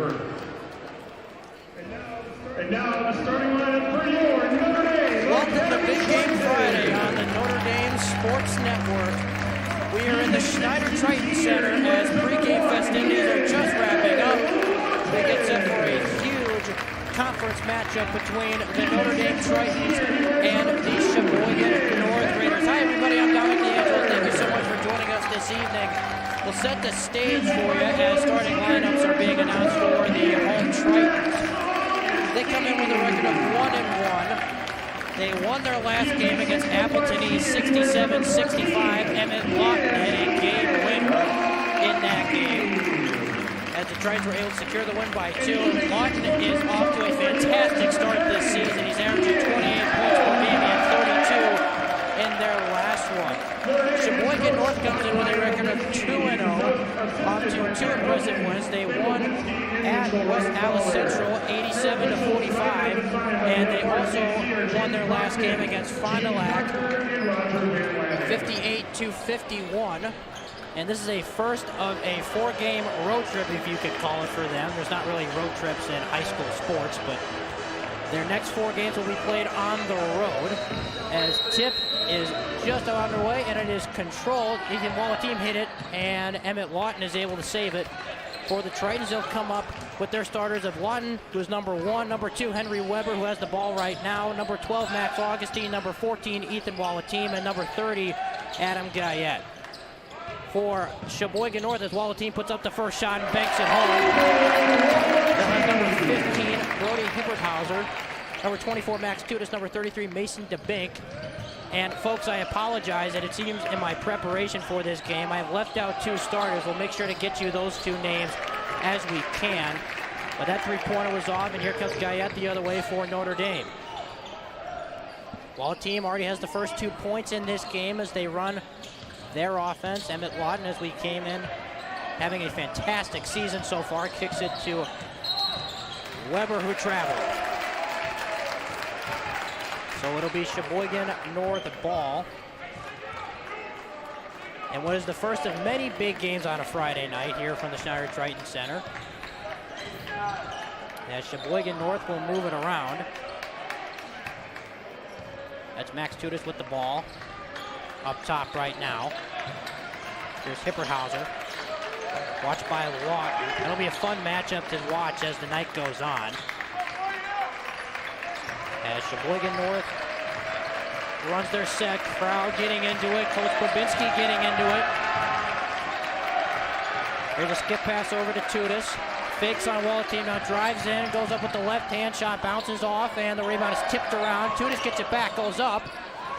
And now the starting lineup for your Notre Dame. Welcome to Big Game Friday on the Notre Dame Sports Network. We are in the Schneider-Triton Center as pregame festivities are just wrapping up. They get set for a huge conference matchup between the Notre Dame Tritons and the Sheboygan North Raiders. Hi everybody, I'm Dominic D'Angelo. Thank you so much for joining us this evening. We'll set the stage for you as starting lineups are being announced for the home Tritons. They come in with a record of 1-1. They won their last game against Appleton East 67-65. Emmett Lawton had a game winner in that game, as the Tritons were able to secure the win by 2. Lawton is off to a fantastic start this season. He's averaging 28 points per game. He had 32 in their last one. Sheboygan North comes in with a record of 2-0, off to 2 impressive wins. They won at West Alice Central 87-45, and they also won their last game against Fond du Lac 58-51. And this is a first of a 4-game road trip, if you could call it, for them. There's not really road trips in high school sports, but their next 4 games will be played on the road, as tip is just underway, and it is controlled. Ethan Wallateam hit it, and Emmett Lawton is able to save it. For the Tritons, they'll come up with their starters of Lawton, who is number 1, number 2, Henry Weber, who has the ball right now, number 12, Max Augustine, number 14, Ethan Wallateam, and number 30, Adam Guyette. For Sheboygan North, as Wallateam puts up the first shot and banks it home. They'll have number 15, Brody Hipperthauser, number 24, Max Tudis, number 33, Mason DeBink. And folks, I apologize that it seems in my preparation for this game, I've left out 2 starters. We'll make sure to get you those 2 names as we can. But that 3-pointer was off, and here comes Guyette the other way for Notre Dame. Wallateam already has the first 2 points in this game as they run their offense. Emmett Lawton, as we came in, having a fantastic season so far, kicks it to Weber, who traveled. So it'll be Sheboygan North ball. And what is the first of many big games on a Friday night here from the Schneider-Triton Center. As Sheboygan North will move it around. That's Max Tudis with the ball up top right now. Here's Hipperthauser, watched by Lawton. That'll be a fun matchup to watch as the night goes on. As Sheboygan North runs their set, crowd getting into it, Coach Babinski getting into it. Here's a skip pass over to Tudis. Fakes on Wallateam, now drives in, goes up with the left hand, shot bounces off, and the rebound is tipped around. Tudis gets it back, goes up,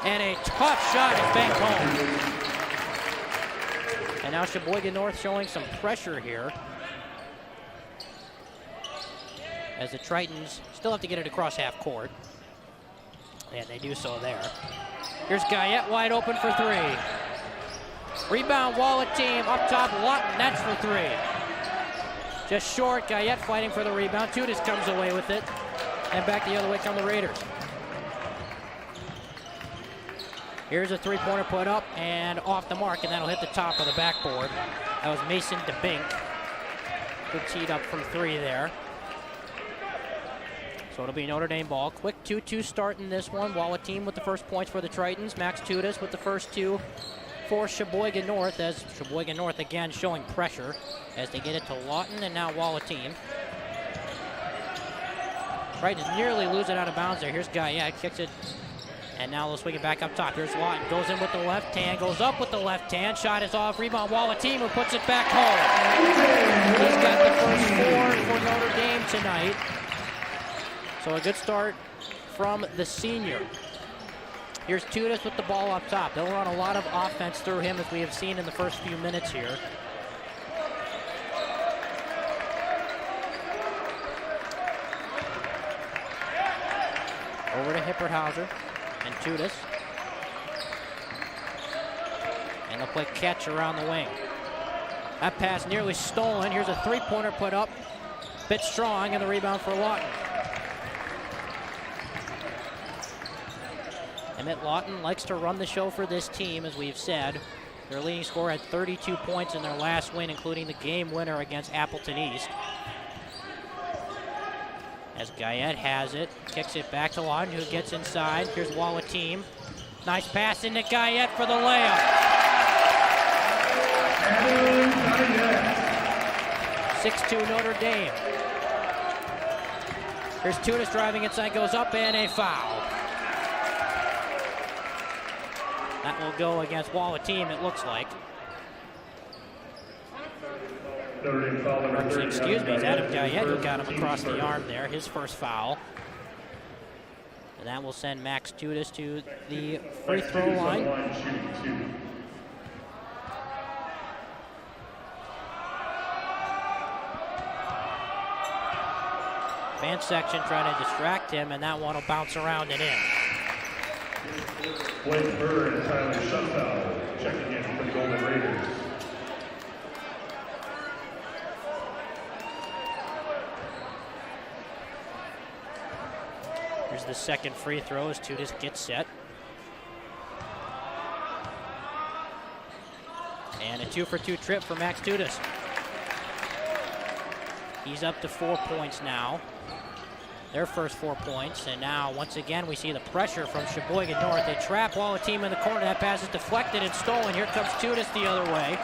and a tough shot is banked home. And now Sheboygan North showing some pressure here, as the Tritons still have to get it across half court. And they do so there. Here's Guyette wide open for 3. Rebound, Wallateam up top, Lawton, that's for 3. Just short, Guyette fighting for the rebound. Tudis comes away with it. And back the other way come the Raiders. Here's a 3-pointer put up and off the mark, and that'll hit the top of the backboard. That was Mason DeBink. Good teed up from 3 there. So it'll be Notre Dame ball. Quick 2-2 start in this one. Wallateam with the first points for the Tritons. Max Tudis with the first 2 for Sheboygan North, as Sheboygan North again showing pressure as they get it to Lawton and now Wallateam. Tritons nearly lose it out of bounds there. Here's Guyette, kicks it, and now they'll swing it back up top. Here's Lawton, goes in with the left hand, goes up with the left hand, shot is off, rebound Wallateam, who puts it back home. He's got the first 4 for Notre Dame tonight. So a good start from the senior. Here's Tudis with the ball up top. They'll run a lot of offense through him, as we have seen in the first few minutes here. Over to Hipperthauser and Tudis. And they'll play catch around the wing. That pass nearly stolen. Here's a 3-pointer put up. Bit strong, and the rebound for Lawton. Emmett Lawton likes to run the show for this team, as we've said. Their leading scorer had 32 points in their last win, including the game winner against Appleton East. As Guyette has it, kicks it back to Lawton, who gets inside. Here's Wallateam. Nice pass into Guyette for the layup. 6-2 Notre Dame. Here's Tunis driving inside, goes up, and a foul. That will go against Wallateam, it looks like. Actually, excuse me, it's Adam Guyette who got him across the arm there, his first foul. And that will send Max Tunis to the free throw line. Fan section trying to distract him, and that one will bounce around and in. Blake Burr and Tyler Shutfeld checking in for the Golden Raiders. Here's the second free throw as Tunis gets set. And a 2-for-2 trip for Max Tunis. He's up to 4 points now. Their first 4 points, and now once again we see the pressure from Sheboygan North. They trap Wallateam in the corner. That pass is deflected and stolen. Here comes Tunis the other way.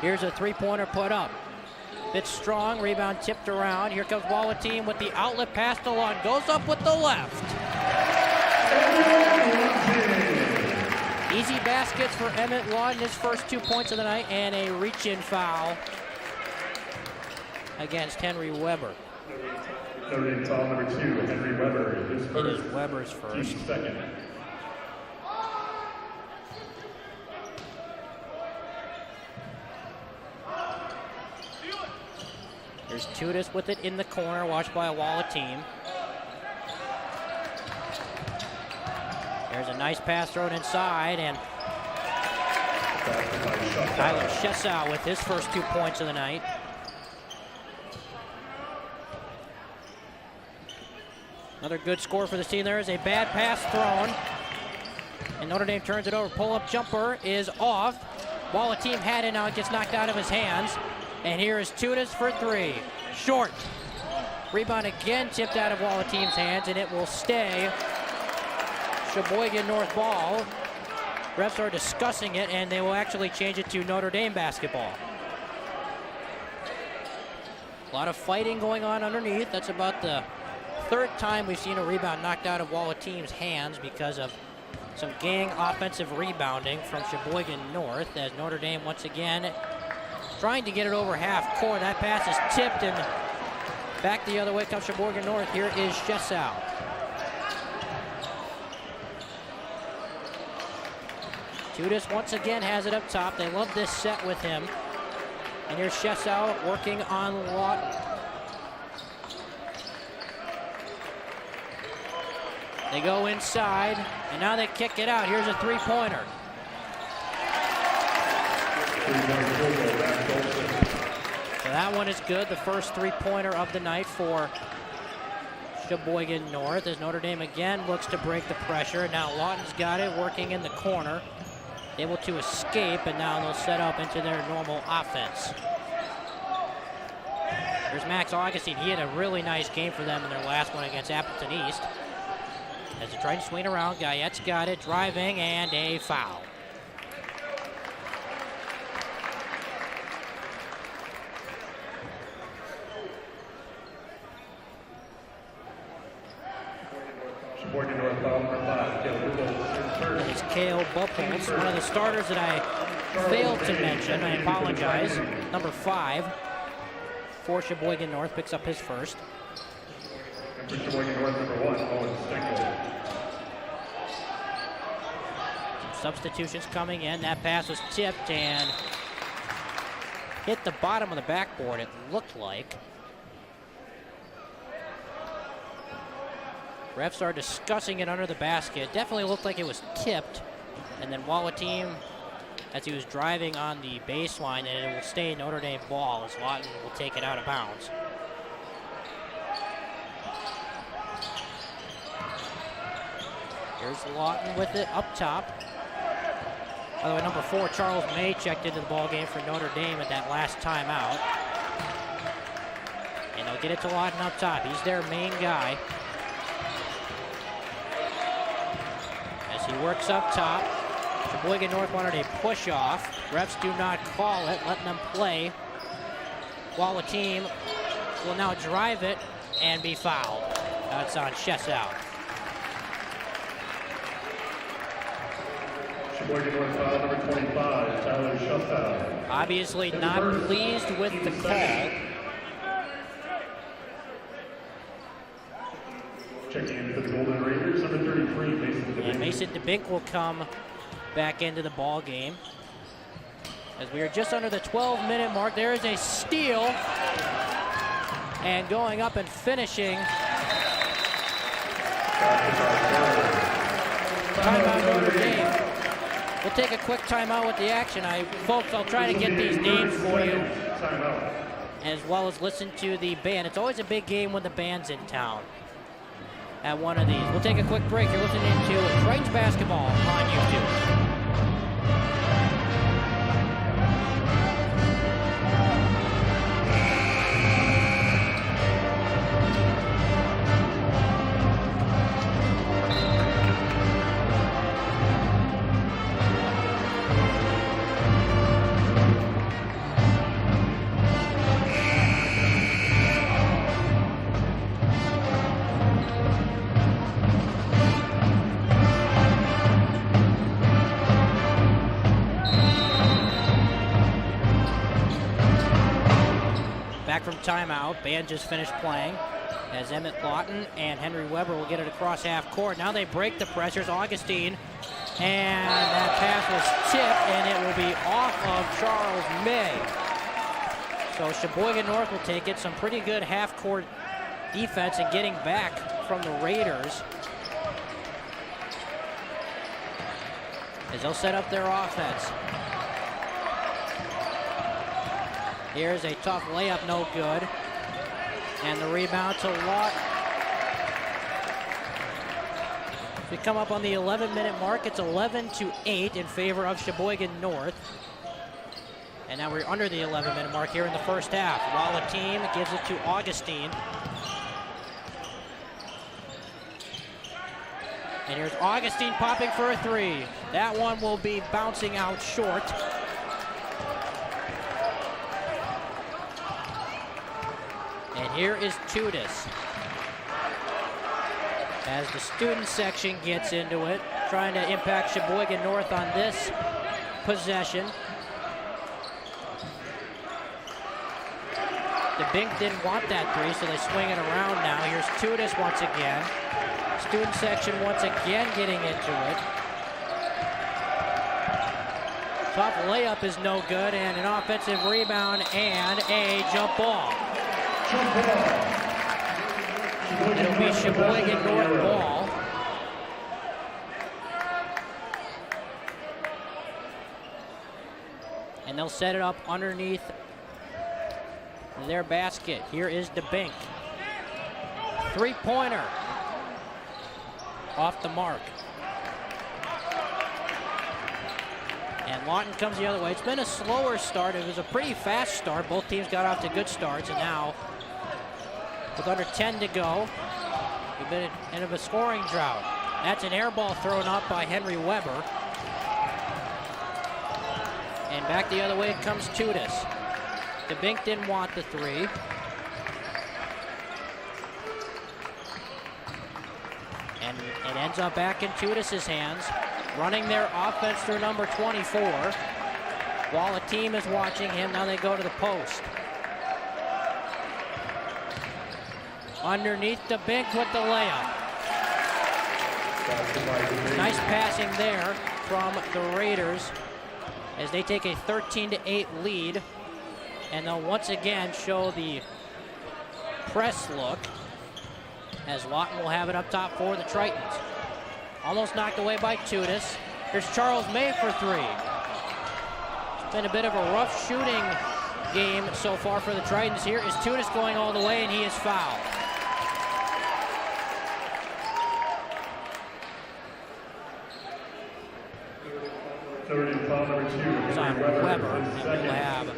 Here's a three-pointer put up. Bit strong, rebound tipped around. Here comes Wallateam with the outlet pass to Lund. Goes up with the left. Easy baskets for Emmett Lund, his first 2 points of the night, and a reach-in foul against Henry Weber. Notre Dame foul number 2, Henry Weber. His first. It is Weber's first. Second. There's Tunis with it in the corner, watched by a Wallateam. There's a nice pass thrown inside, and Tyler Shesau with his first 2 points of the night. Another good score for the team. There is a bad pass thrown, and Notre Dame turns it over. Pull-up jumper is off. Wallateam had it, now it gets knocked out of his hands. And here is Tunis for 3. Short. Rebound again tipped out of Wallateam's hands, and it will stay Sheboygan North ball. Refs are discussing it, and they will actually change it to Notre Dame basketball. A lot of fighting going on underneath. That's about the third time we've seen a rebound knocked out of Wallateam's hands because of some gang offensive rebounding from Sheboygan North, as Notre Dame once again trying to get it over half court. That pass is tipped, and back the other way comes Sheboygan North. Here is Shesau. Tunis once again has it up top. They love this set with him. And here's Shesau working on Lawton. They go inside, and now they kick it out. Here's a three-pointer. So that one is good. The first three-pointer of the night for Sheboygan North, as Notre Dame again looks to break the pressure. Now Lawton's got it, working in the corner, able to escape, and now they'll set up into their normal offense. There's Max Augustine. He had a really nice game for them in their last one against Appleton East. As they try to swing around, Guyette's got it, driving, and a foul. Sheboygan North foul number 5. It's Cale Bupples, one of the starters that I failed to mention. I apologize. Number 5 for Sheboygan North picks up his first. And for Sheboygan North, number 1, Owen Stinkle. Substitutions coming in. That pass was tipped and hit the bottom of the backboard, it looked like. Refs are discussing it under the basket. Definitely looked like it was tipped. And then Wallateam, as he was driving on the baseline, and it will stay Notre Dame ball as Lawton will take it out of bounds. Here's Lawton with it up top. By the way, number 4, Charles May checked into the ball game for Notre Dame at that last timeout. And they'll get it to Lawton up top. He's their main guy. As he works up top, Sheboygan North wanted a push off. Refs do not call it, letting them play. While the team will now drive it and be fouled. That's on Chesau. Sheboygan North foul number 25, Tyler Chesau. Obviously not pleased with the call. Checking in for the Golden Raiders, number 33, Mason DeBink. And Mason DeBink will come back into the ball game. As we are just under the 12-minute mark, there is a steal. And going up and finishing. Timeout Notre Dame. We'll take a quick timeout with the action. Folks, I'll try to get these names for you, as well as listen to the band. It's always a big game when the band's in town at one of these. We'll take a quick break. You're listening to Tritons basketball on YouTube. From timeout, band just finished playing as Emmett Lawton and Henry Weber will get it across half court. Now they break the pressures. Augustine, and that pass was tipped, and it will be off of Charles May. So Sheboygan North will take it. Some pretty good half court defense and getting back from the Raiders as they'll set up their offense. Here's a tough layup, no good. And the rebound to Lawton. We come up on the 11-minute mark. It's 11-8 in favor of Sheboygan North. And now we're under the 11-minute mark here in the first half. While the team gives it to Augustine. And here's Augustine popping for a three. That one will be bouncing out short. And here is Tudis. As the student section gets into it, trying to impact Sheboygan North on this possession. DeBink didn't want that three, so they swing it around now. Here's Tudis once again. Student section once again getting into it. Tough layup is no good, and an offensive rebound and a jump ball. It'll be Sheboygan North ball. And they'll set it up underneath their basket. Here is DeBink. Three-pointer. Off the mark. And Lawton comes the other way. It's been a slower start. It was a pretty fast start. Both teams got off to good starts, and now with under 10 to go, we've been in a scoring drought. That's an air ball thrown up by Henry Weber. And back the other way comes Tudis. DeBink didn't want the three. And it ends up back in Tudis' hands, running their offense through number 24. While the team is watching him, now they go to the post. Underneath DeBink with the layup. Nice passing there from the Raiders as they take a 13-8 lead. And they'll once again show the press look as Lawton will have it up top for the Tritons. Almost knocked away by Tudis. Here's Charles May for three. It's been a bit of a rough shooting game so far for the Tritons. Here is Tudis going all the way, and he is fouled. Foul number 2. It's on Weber, and we'll have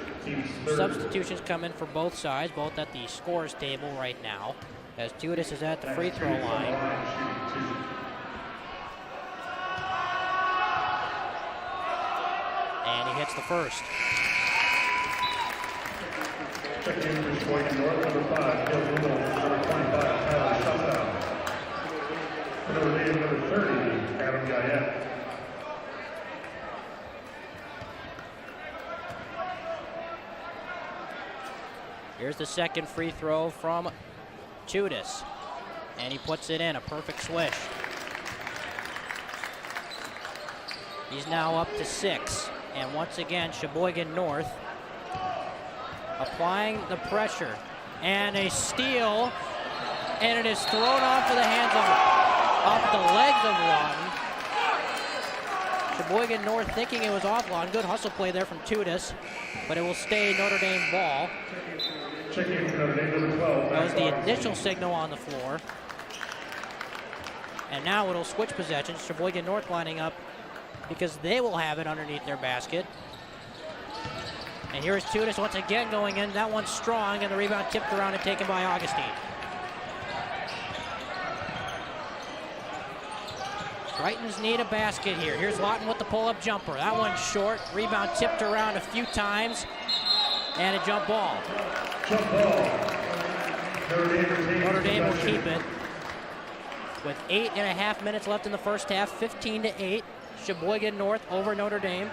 Substitutions come in for both sides, both at the scorer's table right now, as Tritons is at the free throw line. And he hits the first. Check in for Sheboygan North, number 5, Bill Rubel, number 25, Tyler Shuffdown. Number 30, Adam Guyette. Here's the second free throw from Tritons, and he puts it in, a perfect swish. He's now up to 6, and once again, Sheboygan North applying the pressure, and a steal, and it is thrown off of the hands of, off the legs of Lawton. Sheboygan North thinking it was off Lawton. Good hustle play there from Tritons, but it will stay Notre Dame ball. Checking for Notre Dame, number 12. That was the initial signal on the floor. And now it'll switch possessions. Sheboygan North lining up because they will have it underneath their basket. And here's Tritons once again going in. That one's strong, and the rebound tipped around and taken by Augustine. Tritons need a basket here. Here's Lawton with the pull-up jumper. That one's short. Rebound tipped around a few times, and a jump ball. Jump ball. Notre Dame will keep it. With 8.5 minutes left in the first half, 15-8. Sheboygan North over Notre Dame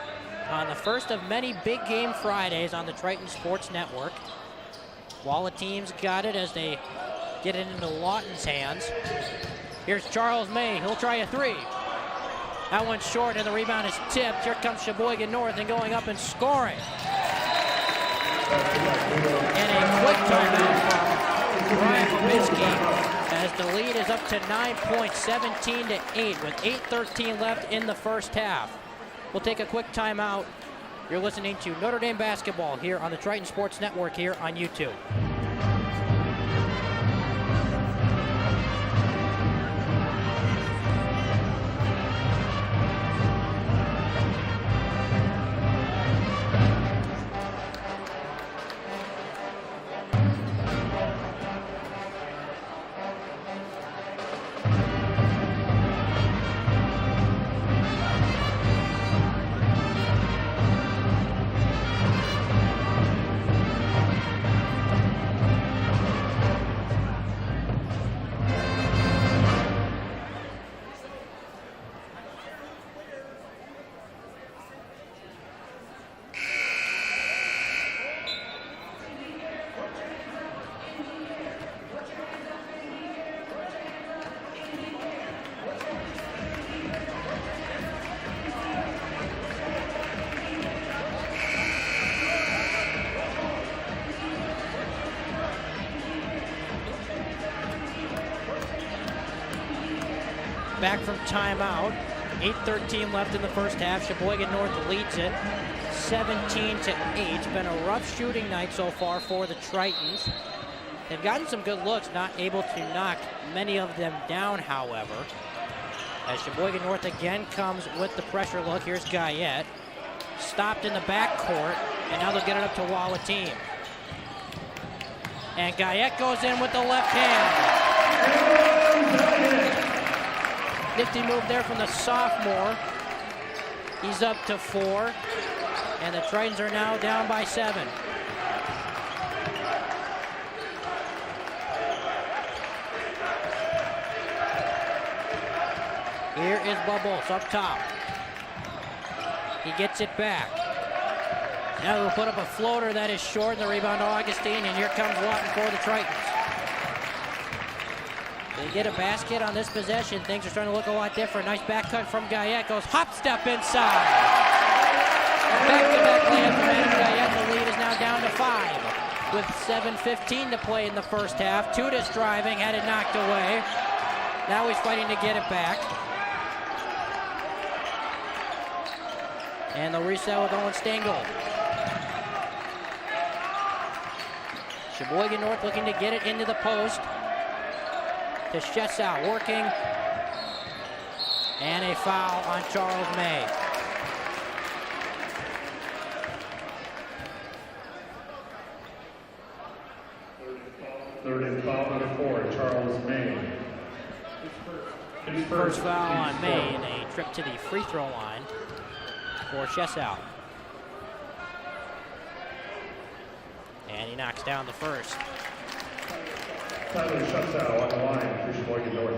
on the first of many big game Fridays on the Triton Sports Network. Walla teams got it as they get it into Lawton's hands. Here's Charles May. He'll try a three. That one's short, and the rebound is tipped. Here comes Sheboygan North and going up and scoring. And a quick timeout from Brian Babinski as the lead is up to 9 points, 17-8, with 8:13 left in the first half. We'll take a quick timeout. You're listening to Notre Dame basketball here on the Triton Sports Network here on YouTube. Back from timeout. 8:13 left in the first half. Sheboygan North leads it 17-8. Been a rough shooting night so far for the Tritons. They've gotten some good looks, not able to knock many of them down, however. As Sheboygan North again comes with the pressure look. Here's Guyette. Stopped in the backcourt, and now they'll get it up to Walla team. And Guyette goes in with the left hand. Nifty move there from the sophomore. He's up to 4, and the Tritons are now down by 7. Here is Bubbles up top. He gets it back. Now we'll put up a floater that is short, and the rebound to Augustine, and here comes Lawton for the Tritons. They get a basket on this possession. Things are starting to look a lot different. Nice back cut from Guyette. Goes hop step inside. Back-to-back layup from Adam Guyette. The lead is now down to 5 with 7:15 to play in the first half. Tritons driving, had it knocked away. Now he's fighting to get it back. And they'll reset with Owen Stengel. Sheboygan North looking to get it into the post. To Schetsau working, and a foul on Charles May. Third and foul number 4, Charles May. His First foul on May and a trip to the free throw line for Shesau. And he knocks down the first. Tyler Shesau on the line for Sheboygan North.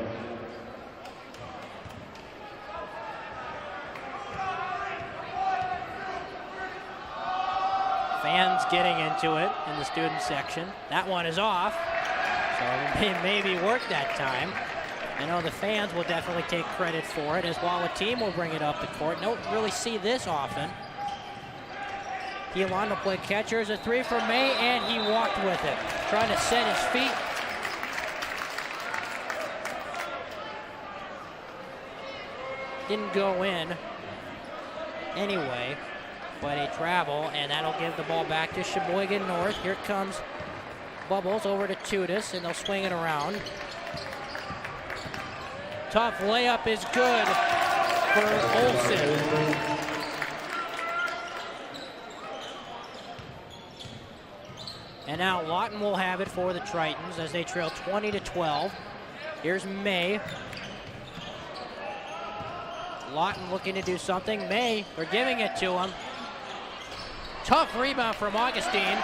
Fans getting into it in the student section. That one is off, so it may be work that time. I know the fans will definitely take credit for it, as well a team will bring it up the court. Don't really see this often. He'll to play catcher. As a three from May, and he walked with it. Trying to set his feet. Didn't go in anyway, but a travel, and that'll give the ball back to Sheboygan North. Here comes Bubbles over to Tudis, and they'll swing it around. Tough layup is good for Olsen. And now Lawton will have it for the Tritons as they trail 20-12. Here's May. Lawton looking to do something. May, they're giving it to him. Tough rebound from Augustine.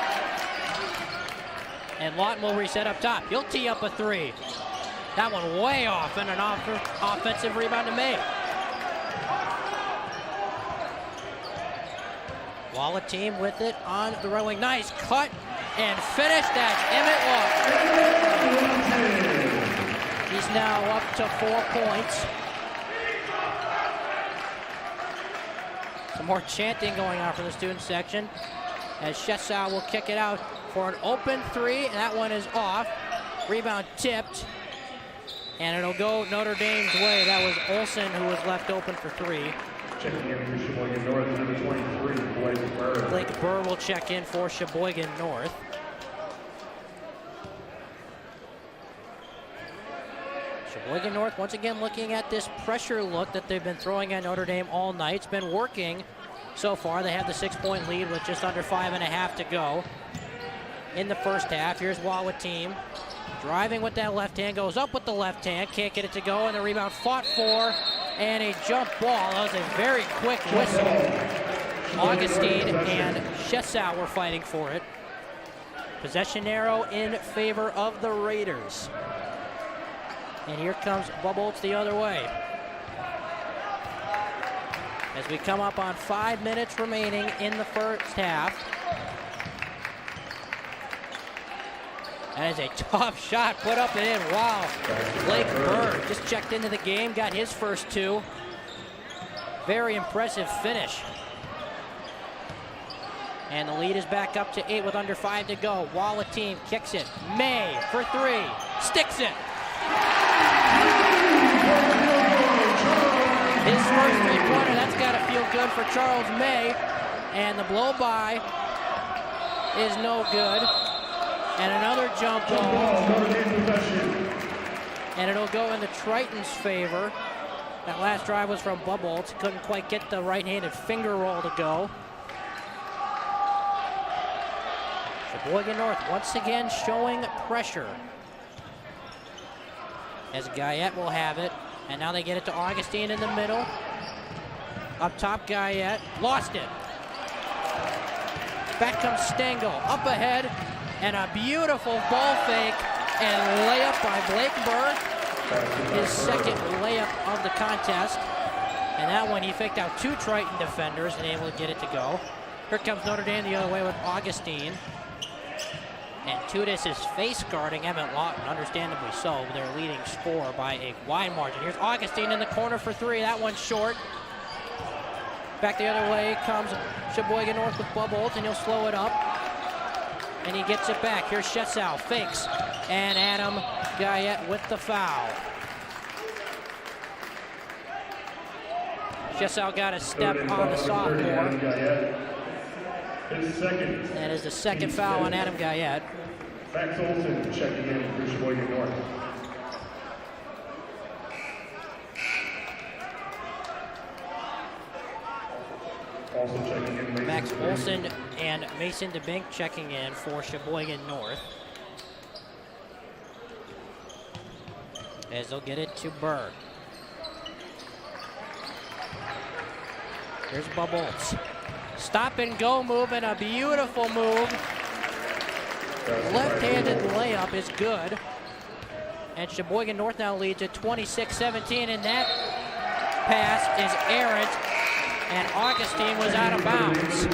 And Lawton will reset up top. He'll tee up a three. That one way off, and an offensive rebound to May. Walla team with it on the right wing. Nice cut and finish. That's Emmett Lawton. He's now up to 4 points. Some more chanting going on from the student section as Shesau will kick it out for an open three, and that one is off. Rebound tipped, and it'll go Notre Dame's way. That was Olsen who was left open for three. Checking in for Sheboygan North, number 23, Blake Burr. Blake Burr will check in for Sheboygan North. Sheboygan North once again looking at this pressure look that they've been throwing at Notre Dame all night. It's been working so far. They have the 6-point lead with just under 5.5 to go in the first half. Here's Walla team driving with that left hand, goes up with the left hand, can't get it to go, and the rebound fought for, and a jump ball. That was a very quick whistle. Augustine and Shesau were fighting for it. Possession arrow in favor of the Raiders. And here comes Bubbles the other way. As we come up on 5 minutes remaining in the first half. That is a tough shot, put up and in. Wow, Blake Burr just checked into the game, got his first two. Very impressive finish. And the lead is back up to 8 with under 5 to go. Walla team kicks it. May for three, sticks it. His first three-pointer, that's got to feel good for Charles May. And the blow-by is no good. And another jump ball. And it'll go in the Tritons' favor. That last drive was from Bubbles. Couldn't quite get the right-handed finger roll to go. Sheboygan North once again showing pressure. As Guyette will have it. And now they get it to Augustine in the middle. Up top, Guyette. Lost it. Back comes Stengel. Up ahead. And a beautiful ball fake and layup by Blake Burr. His second layup of the contest. And that one he faked out 2 Triton defenders and able to get it to go. Here comes Notre Dame the other way with Augustine. And Tudis is face guarding Emmett Lawton, understandably so, their leading scorer by a wide margin. Here's Augustine in the corner for three. That one's short. Back the other way comes Sheboygan North with Bubbles, and he'll slow it up. And he gets it back. Here's Shesau, fakes. And Adam Guyette with the foul. Shesau got a step on the sophomore. That is the second foul on Adam Guyette. Max Olsen checking in for Sheboygan North. Also checking in, Max Olsen and Mason DeBink checking in for Sheboygan North. as they'll get it to Burr. Here's Bubbles. Stop and go move, and a beautiful move. Left-handed layup is good. And Sheboygan North now leads at 26-17, and that pass is errant, and Augustine was out of bounds.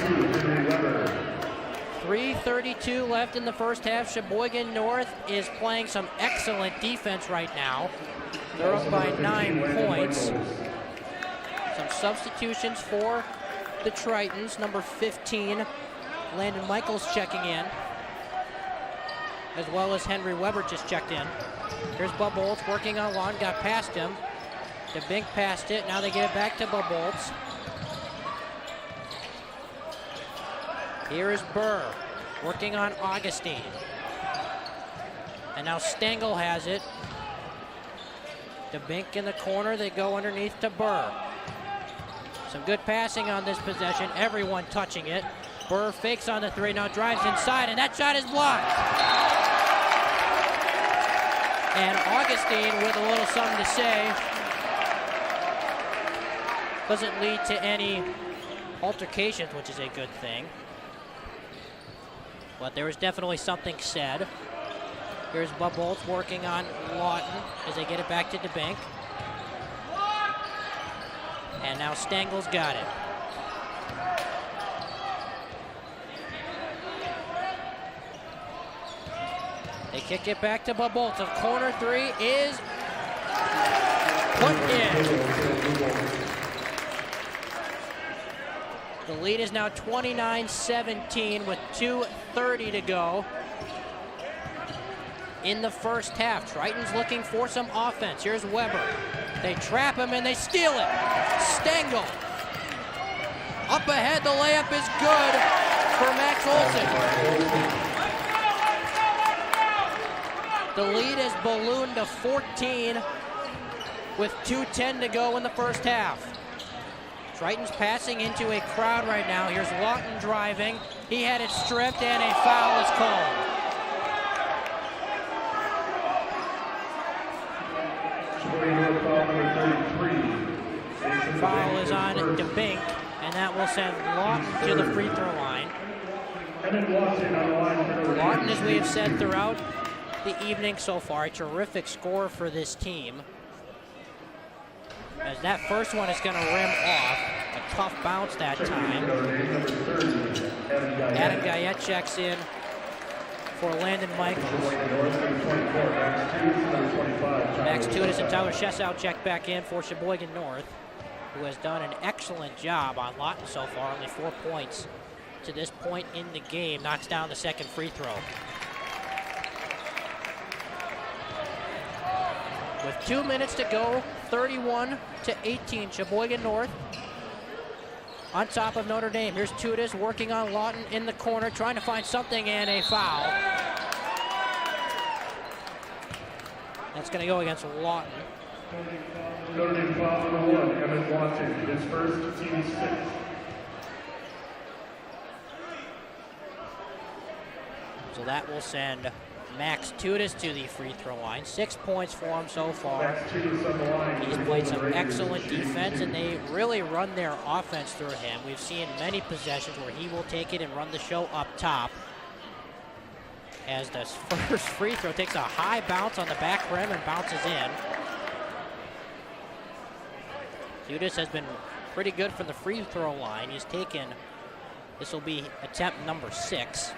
3:32 left in the first half. Sheboygan North is playing some excellent defense right now. They're up by 9 points. Some substitutions for the Tritons. Number 15, Landon Michaels checking in, as well as Henry Weber just checked in. Here's Bubbolts working on Lawton, got past him. DeBink passed it, now they get it back to Bubbolts. Here is Burr working on Augustine. And now Stengel has it. DeBink in the corner, they go underneath to Burr. Some good passing on this possession, everyone touching it. Burr fakes on the three, now drives inside, and that shot is blocked. And Augustine with a little something to say. Doesn't lead to any altercations, which is a good thing. But there was definitely something said. Here's Bubbolts working on Lawton as they get it back to DeBink. And now Stengel's got it. They kick it back to Bubbolts. A corner three is put in. The lead is now 29-17 with 2:30 to go in the first half. Tritons looking for some offense. Here's Weber. They trap him and they steal it. Stengel. Up ahead, the layup is good for Max Olson. The lead is ballooned to 14 with 2:10 to go in the first half. Tritons passing into a crowd right now. Here's Lawton driving. He had it stripped and a foul is called. Foul is on DeBink, and that will send Lawton to the free throw line. Lawton, as we have said throughout the evening so far, a terrific scorer for this team. As that first one is going to rim off. A tough bounce that time. Adam Guyette checks in for Landon Michaels. Max Tudis and Tyler Shesow check back in for Sheboygan North, who has done an excellent job on Lawton so far. Only 4 points to this point in the game. Knocks down the second free throw. With 2 minutes to go, 31-18, Sheboygan North on top of Notre Dame. Here's Tudis working on Lawton in the corner, trying to find something, and a foul. That's going to go against Lawton. Notre Dame foul number 1, Emmett Watson, his first, team 6. So that will send Max Tudis to the free throw line. 6 points for him so far. He's played some excellent defense, and they really run their offense through him. We've seen many possessions where he will take it and run the show up top. As the first free throw takes a high bounce on the back rim and bounces in. Tudis has been pretty good from the free throw line. He's taken, this will be attempt number 6.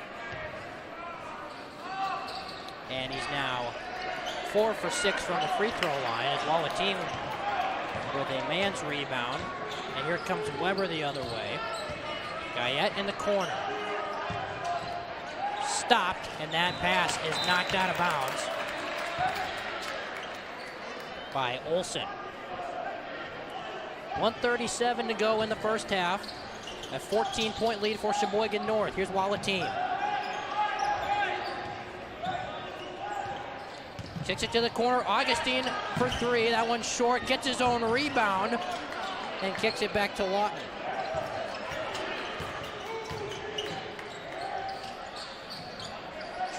And he's now 4 for 6 from the free throw line, as well a team with a man's rebound. And here comes Weber the other way. Guyette in the corner. Stopped, and that pass is knocked out of bounds by Olson. 1:37 to go in the first half. A 14-point lead for Sheboygan North. Here's Walatine. Kicks it to the corner. Augustine for 3. That one's short. Gets his own rebound and kicks it back to Lawton.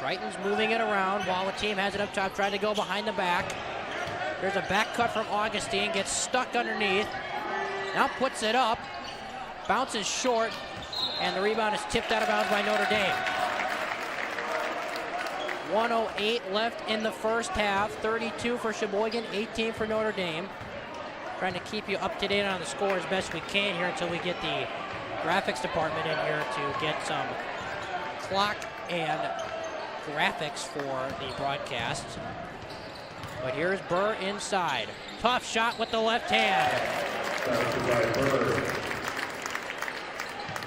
Tritons moving it around while the team has it up top, trying to go behind the back. There's a back cut from Augustine, gets stuck underneath. Now puts it up, bounces short, and the rebound is tipped out of bounds by Notre Dame. 1:08 left in the first half. 32 for Sheboygan, 18 for Notre Dame. Trying to keep you up to date on the score as best we can here until we get the graphics department in here to get some clock and graphics for the broadcast. But here's Burr inside. Tough shot with the left hand.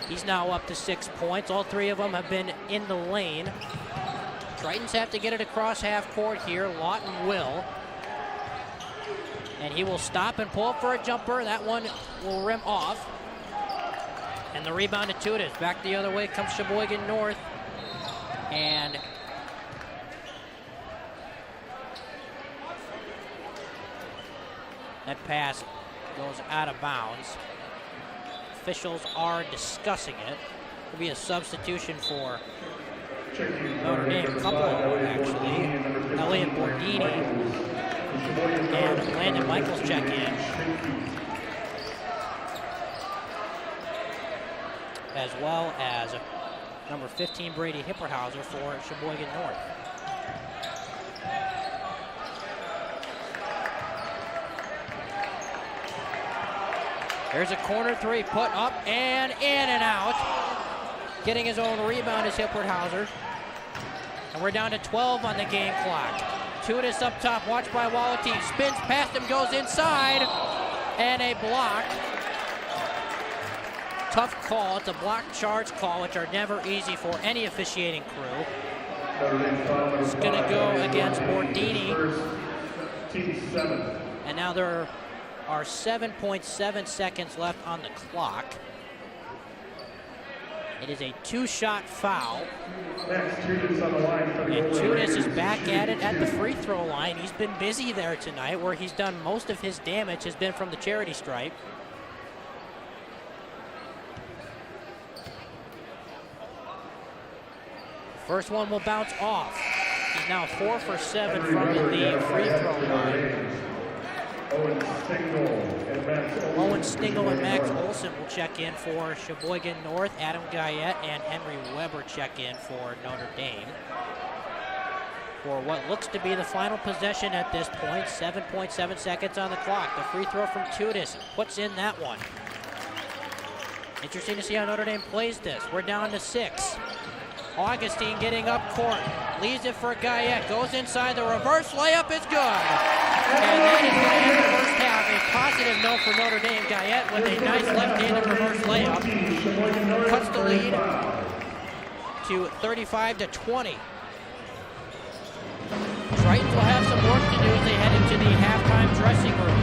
He's now up to 6 points. All three of them have been in the lane. Tritons have to get it across half court here. Lawton will. And he will stop and pull up for a jumper. That one will rim off. And the rebound to Tritons. Back the other way comes Sheboygan North. And that pass goes out of bounds. Officials are discussing it. Will be a substitution for Notre Dame, a couple of them actually. Elliot Bordini and Landon Michaels check in, as well as number 15 Brady Hipperhauser for Sheboygan North. There's a corner three, put up and in and out. Getting his own rebound is Hipperhauser. And we're down to 12 on the game clock. Tritons up top, watched by Wallerstein. Spins past him, goes inside, and a block. Tough call. It's a block charge call, which are never easy for any officiating crew. It's going to go against Bordini. And now there are 7.7 seconds left on the clock. It is a two-shot foul. And Tritons is back at it at the free throw line. He's been busy there tonight, where he's done most of his damage has been from the charity stripe. First one will bounce off. He's now 4 for 7 from the free throw line. Owen Stingle and Max Olson will check in for Sheboygan North. Adam Guyette and Henry Weber check in for Notre Dame. For what looks to be the final possession at this point, 7.7 seconds on the clock. The free throw from Tritons puts in that one. Interesting to see how Notre Dame plays this. We're down to 6. Augustine getting up court, leaves it for Guyette, goes inside, the reverse layup is good. And that is going to end the first half. A positive note for Notre Dame. Guyette with a nice left-handed reverse layup. Cuts the lead to 35-20. Tritons will have some work to do as they head into the halftime dressing room.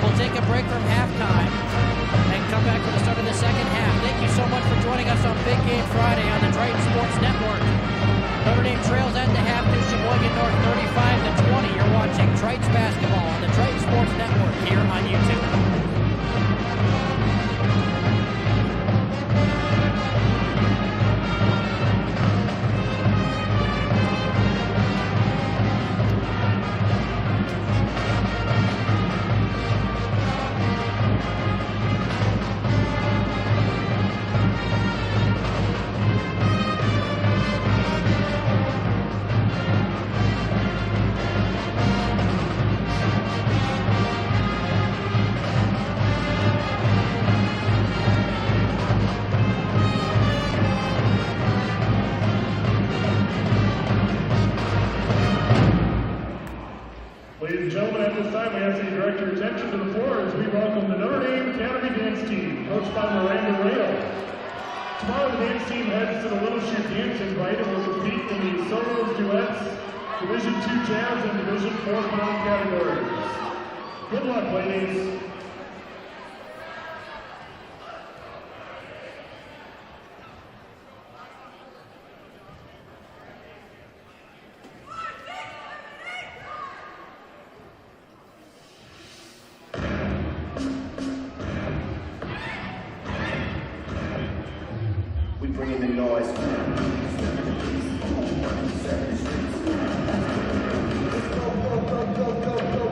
We'll take a break from halftime and come back for the start of the second half. Thank you so much for joining us on Big Game Friday on the Triton Sports Network. Notre Dame trails at the half to Sheboygan North 35-20. You're watching Tritons basketball on the Triton Sports Network here on YouTube. Ladies and gentlemen, at this time, we ask that you direct your attention to the floor as we welcome the Notre Dame Academy Dance Team, coached by Miranda Rail. Tomorrow, the dance team heads to the Little Shoot Dance Invite and will compete in the solos, duets, Division II jazz, and Division IV pound categories. Good luck, ladies. Bring in the noise, man. Go, go, go, go, go, go, go.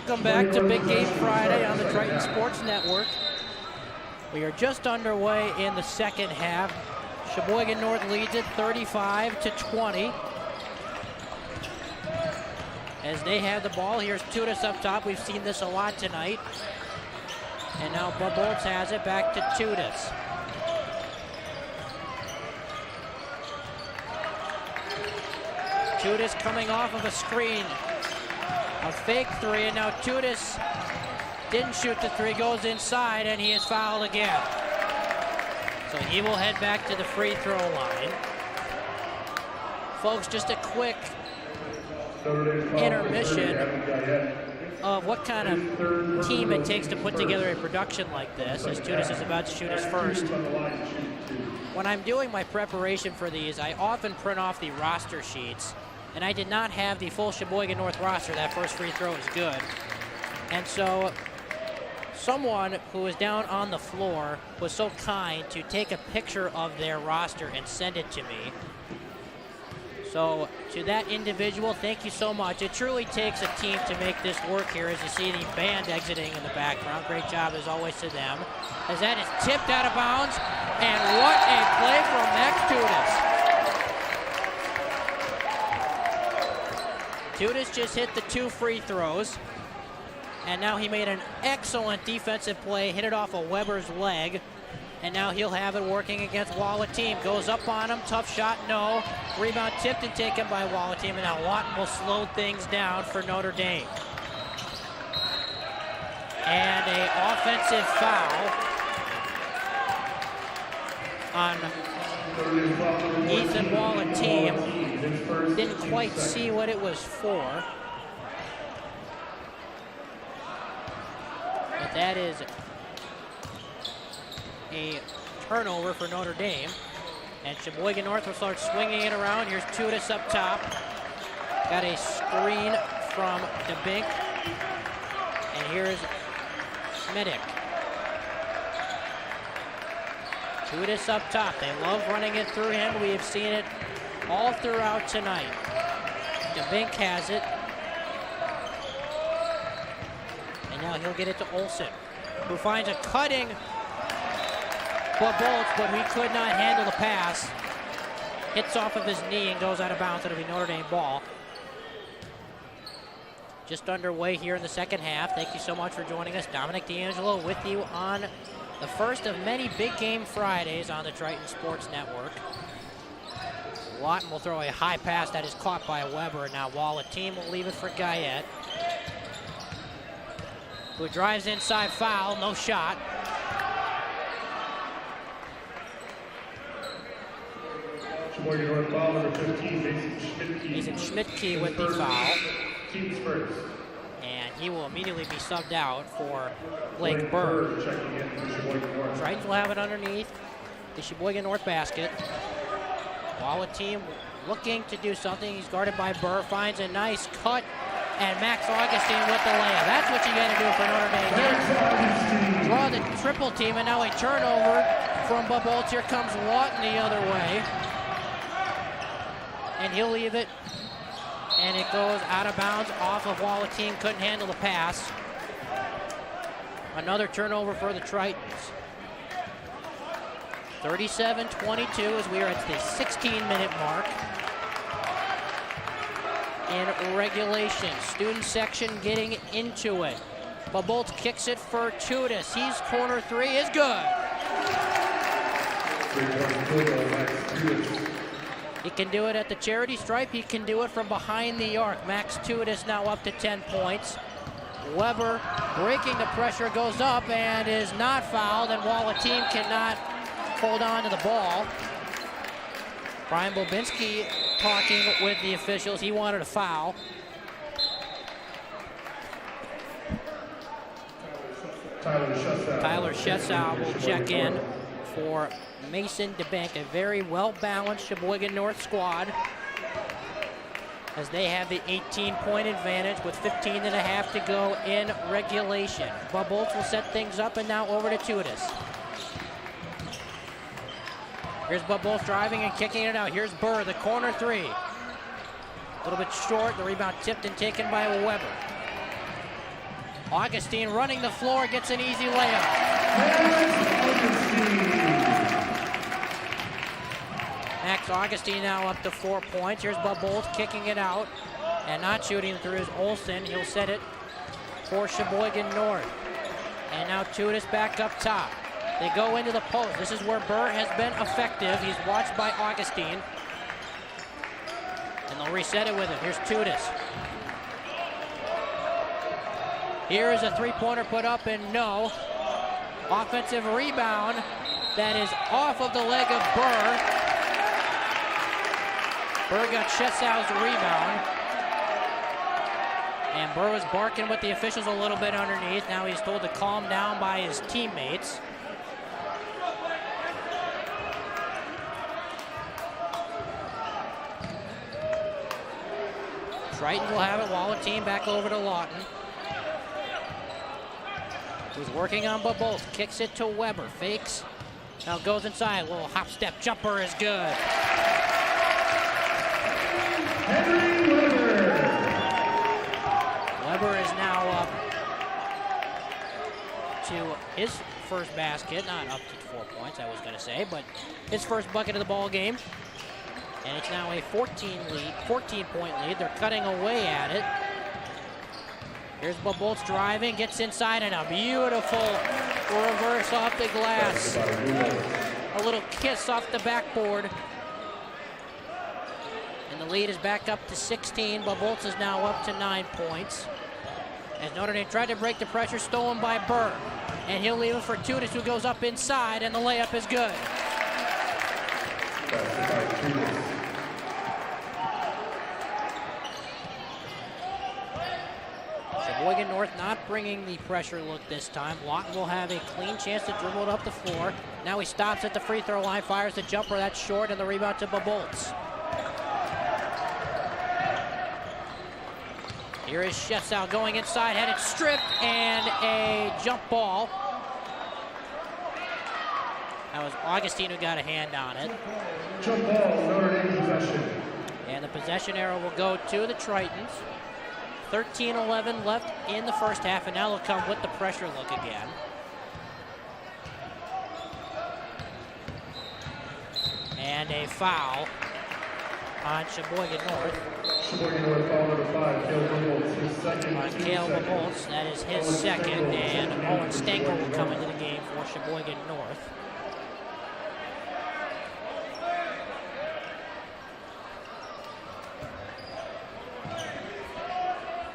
Welcome back to Big Game Friday on the Triton Sports Network. We are just underway in the second half. Sheboygan North leads it 35-20. As they have the ball, here's Tudis up top. We've seen this a lot tonight. And now Bubolz has it back to Tudis. Tudis coming off of a screen. A fake three, and now Tudis didn't shoot the three, goes inside, and he is fouled again. So he will head back to the free throw line. Folks, just a quick intermission of what kind of team it takes to put together a production like this, as Tudis is about to shoot his first. When I'm doing my preparation for these, I often print off the roster sheets, and I did not have the full Sheboygan North roster. That first free throw is good. And so someone who was down on the floor was so kind to take a picture of their roster and send it to me. So to that individual, thank you so much. It truly takes a team to make this work here, as you see the band exiting in the background. Great job as always to them. As that is tipped out of bounds, and what a play from Max Tudis. Tudis just hit the 2 free throws, and now he made an excellent defensive play, hit it off of Weber's leg, and now he'll have it working against Wallateam. Goes up on him, tough shot, no. Rebound tipped and taken by Wallateam, and now Lawton will slow things down for Notre Dame. And an offensive foul on Ethan Wallateam. Didn't quite see what it was for. But that is a turnover for Notre Dame. And Sheboygan North will start swinging it around. Here's Tudis up top. Got a screen from DeBink. And here's Schmidick. Tudis up top. They love running it through him. We have seen it all throughout tonight. DeBink has it. And now he'll get it to Olsen, who finds a cutting Bubolz, but he could not handle the pass. Hits off of his knee and goes out of bounds. It'll be Notre Dame ball. Just underway here in the second half. Thank you so much for joining us. Dominic D'Angelo with you on the first of many Big Game Fridays on the Triton Sports Network. Lawton will throw a high pass that is caught by Weber. Now Wallateam will leave it for Guyette, who drives inside, foul, no shot. Sheboygan North foul number 15, Mason Schmidtke with the foul. And he will immediately be subbed out for Blake Burr. Tritons will have it underneath the Sheboygan North basket. Wallateam looking to do something. He's guarded by Burr, finds a nice cut, and Max Augustine with the layup. That's what you got to do for Notre Dame. Draw the triple team, and now a turnover from Bubolz. Here comes Lawton the other way. And he'll leave it, and it goes out of bounds off of Wallateam. Couldn't handle the pass. Another turnover for the Tritons. 37-22 as we are at the 16-minute mark in regulation. Student section getting into it. Bubolz kicks it for Tudis. He's corner three is good. He can do it at the charity stripe. He can do it from behind the arc. Max Tudis now up to 10 points. Weber breaking the pressure, goes up and is not fouled, and Wallateam cannot hold on to the ball. Brian Bobinski talking with the officials. He wanted a foul. Tyler Shesau will check in for Mason DeBank. A very well-balanced Sheboygan North squad, as they have the 18-point advantage with 15 and a half to go in regulation. Bubolz will set things up, and now over to Tudis. Here's Bubolz driving and kicking it out. Here's Burr, the corner three. A little bit short, the rebound tipped and taken by Weber. Augustine running the floor, gets an easy layup. Max Augustine now up to 4 points. Here's Bub Bolts kicking it out and not shooting through is Olsen. He'll set it for Sheboygan North. And now Tudis back up top. They go into the post. This is where Burr has been effective. He's watched by Augustine. And they'll reset it with him. Here's Tudis. Here is a three-pointer put up and no. Offensive rebound that is off of the leg of Burr. Burr got Schetsau's rebound. And Burr was barking with the officials a little bit underneath. Now he's told to calm down by his teammates. Tritons will have it, Waller team back over to Lawton. Who's working on Bolt, kicks it to Weber, fakes. Now goes inside, a little hop step jumper is good. Weber is now up to his first basket, not up to 4 points, I was going to say, but his first bucket of the ball game. And it's now a 14-point lead. They're cutting away at it. Here's Bolts driving, gets inside, and a beautiful reverse off the glass. A little kiss off the backboard. And the lead is back up to 16. Bolts is now up to 9 points. As Notre Dame tried to break the pressure, stolen by Burr. And he'll leave it for Tudis, who goes up inside, and the layup is good. Sheboygan North not bringing the pressure look this time. Lawton will have a clean chance to dribble it up the floor. Now he stops at the free throw line, fires the jumper, that's short, and the rebound to Bolts. Here is Schetsau going inside, headed strip, and a jump ball. That was Augustine who got a hand on it. Jump ball, Notre Dame possession. And the possession arrow will go to the Tritons. 13-11 left in the first half, and now they'll come with the pressure look again. And a foul on Sheboygan North. Sheboygan North foul number 5, Caleb Bolts, his second. On Caleb Bolts, that is his second, and Owen Stengel will come into the game for Sheboygan North.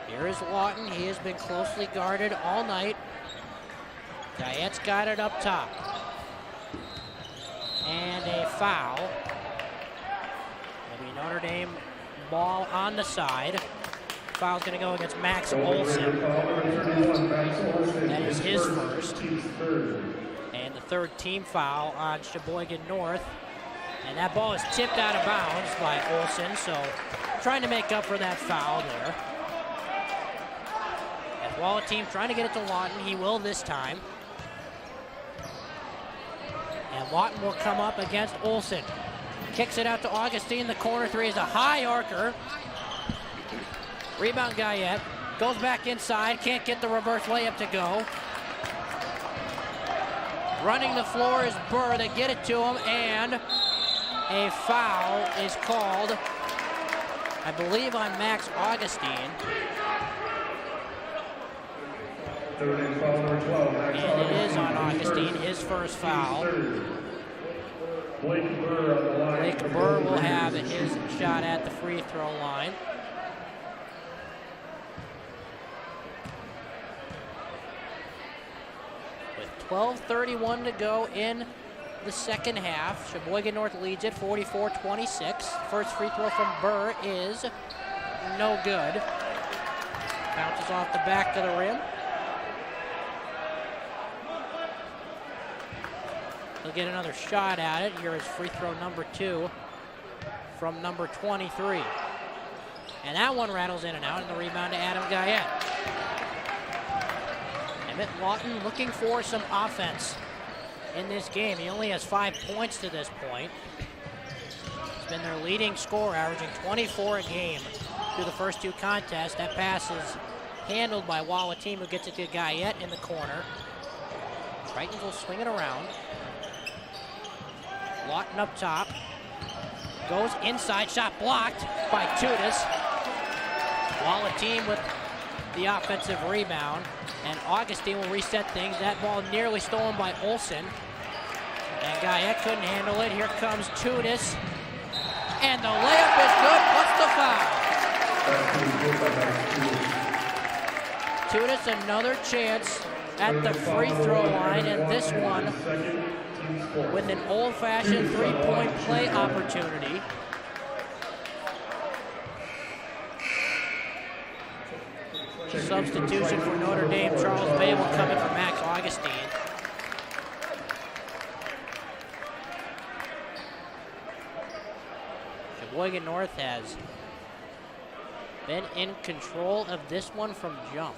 Here is Lawton. He has been closely guarded all night. Guyette's got it up top. And a foul. It'll be Notre Dame ball on the side. Foul's going to go against Max Olsen. That is his first. And the third team foul on Sheboygan North. And that ball is tipped out of bounds by Olsen, so trying to make up for that foul there. Waller team trying to get it to Lawton. He will this time. And Lawton will come up against Olsen. Kicks it out to Augustine. The corner three is a high arcer. Rebound Guyette. Goes back inside. Can't get the reverse layup to go. Running the floor is Burr. They get it to him, and a foul is called, I believe, on Max Augustine. And it is on Augustine, his first foul. Blake Burr will have his shot at the free throw line. With 12:31 to go in the second half, Sheboygan North leads it 44-26. First free throw from Burr is no good. Bounces off the back of the rim. He'll get another shot at it. Here is free throw number 2 from number 23. And that one rattles in and out, and the rebound to Adam Guyette. Emmett Lawton looking for some offense in this game. He only has 5 points to this point. He's been their leading scorer, averaging 24 a game through the first 2 contests. That pass is handled by Wallateam, who gets it to Guyette in the corner. Tritons will swing it around. Lawton up top. Goes inside, shot blocked by Tudis. Wallateam with the offensive rebound, and Augustine will reset things. That ball nearly stolen by Olsen, and Guyette couldn't handle it. Here comes Tudis, and the layup is good. What's the foul? Tudis another chance at the free throw line, and this one with an old-fashioned three-point play opportunity. Substitution for Notre Dame. Charles Bay will come in for Max Augustine. Sheboygan North has been in control of this one from jump.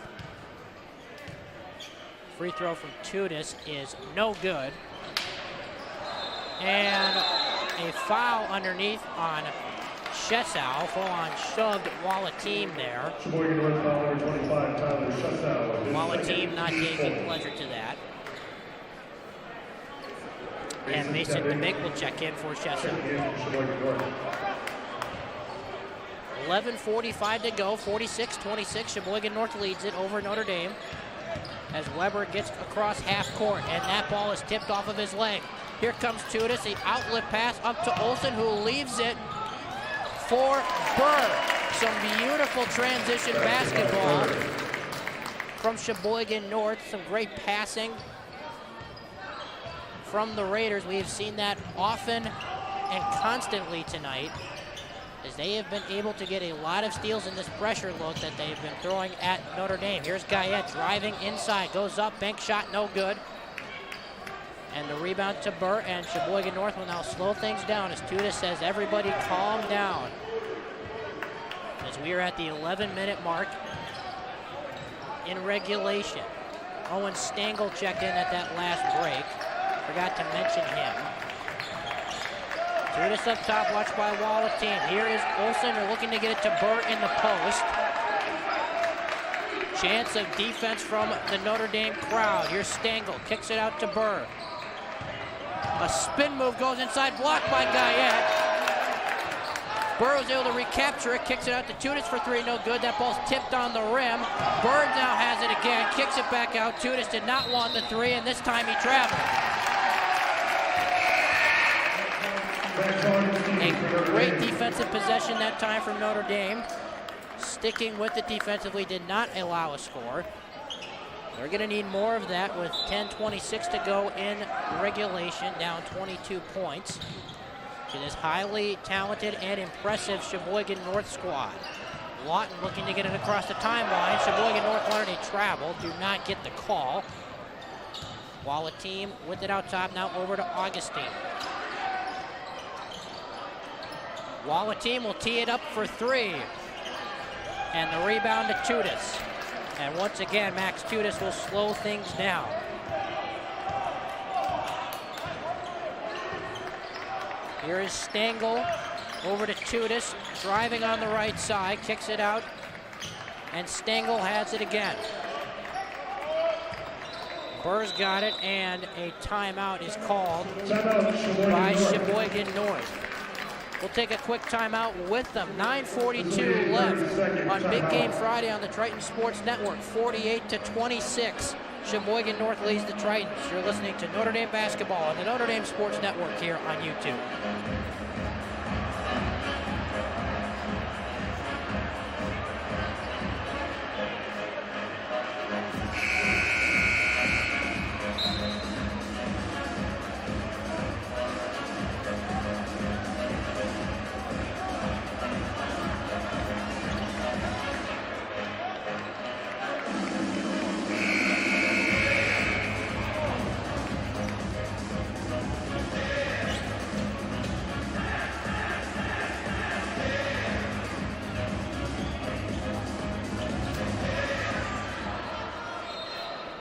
Free throw from Tudis is no good. And a foul underneath on Chesau, full-on shoved Wallateam there. Sheboygan North foul number 25, Tyler Chesau. Wallateam not taking pleasure to that. And Mason DeMick will check in for Chesau. 11:45 to go, 46-26. Sheboygan North leads it over Notre Dame as Weber gets across half court, and that ball is tipped off of his leg. Here comes Tudis, the outlet pass up to Olsen, who leaves it for Burr. Some beautiful transition basketball from Sheboygan North. Some great passing from the Raiders. We have seen that often and constantly tonight, as they have been able to get a lot of steals in this pressure look that they've been throwing at Notre Dame. Here's Guyette driving inside, goes up, bank shot, no good. And the rebound to Burr, and Sheboygan North will now slow things down as Tudis says, everybody calm down. As we are at the 11-minute mark in regulation. Owen Stengel checked in at that last break. Forgot to mention him. Tudis up top, watched by Wallateam. Here is Olsen, they're looking to get it to Burr in the post. Chance of defense from the Notre Dame crowd. Here's Stengel, kicks it out to Burr. A spin move goes inside, blocked by Guyette. Burr was able to recapture it, kicks it out to Tudis for three, no good. That ball's tipped on the rim. Burr now has it again, kicks it back out. Tudis did not want the three, and this time he traveled. A great defensive possession that time from Notre Dame. Sticking with it defensively, did not allow a score. They're going to need more of that with 10:26 to go in regulation, down 22 points to this highly talented and impressive Sheboygan North squad. Lawton looking to get it across the timeline. Sheboygan North learning travel, do not get the call. Wallateam with it out top, now over to Augustine. Wallateam will tee it up for three. And the rebound to Tudis. And once again, Max Tudis will slow things down. Here is Stengel over to Tudis, driving on the right side, kicks it out, and Stengel has it again. Burr's got it, and a timeout is called by Sheboygan North. We'll take a quick timeout with them. 9:42 left on Big Game Friday on the Triton Sports Network. 48-26. Sheboygan North leads the Tritons. You're listening to Notre Dame basketball on the Notre Dame Sports Network here on YouTube.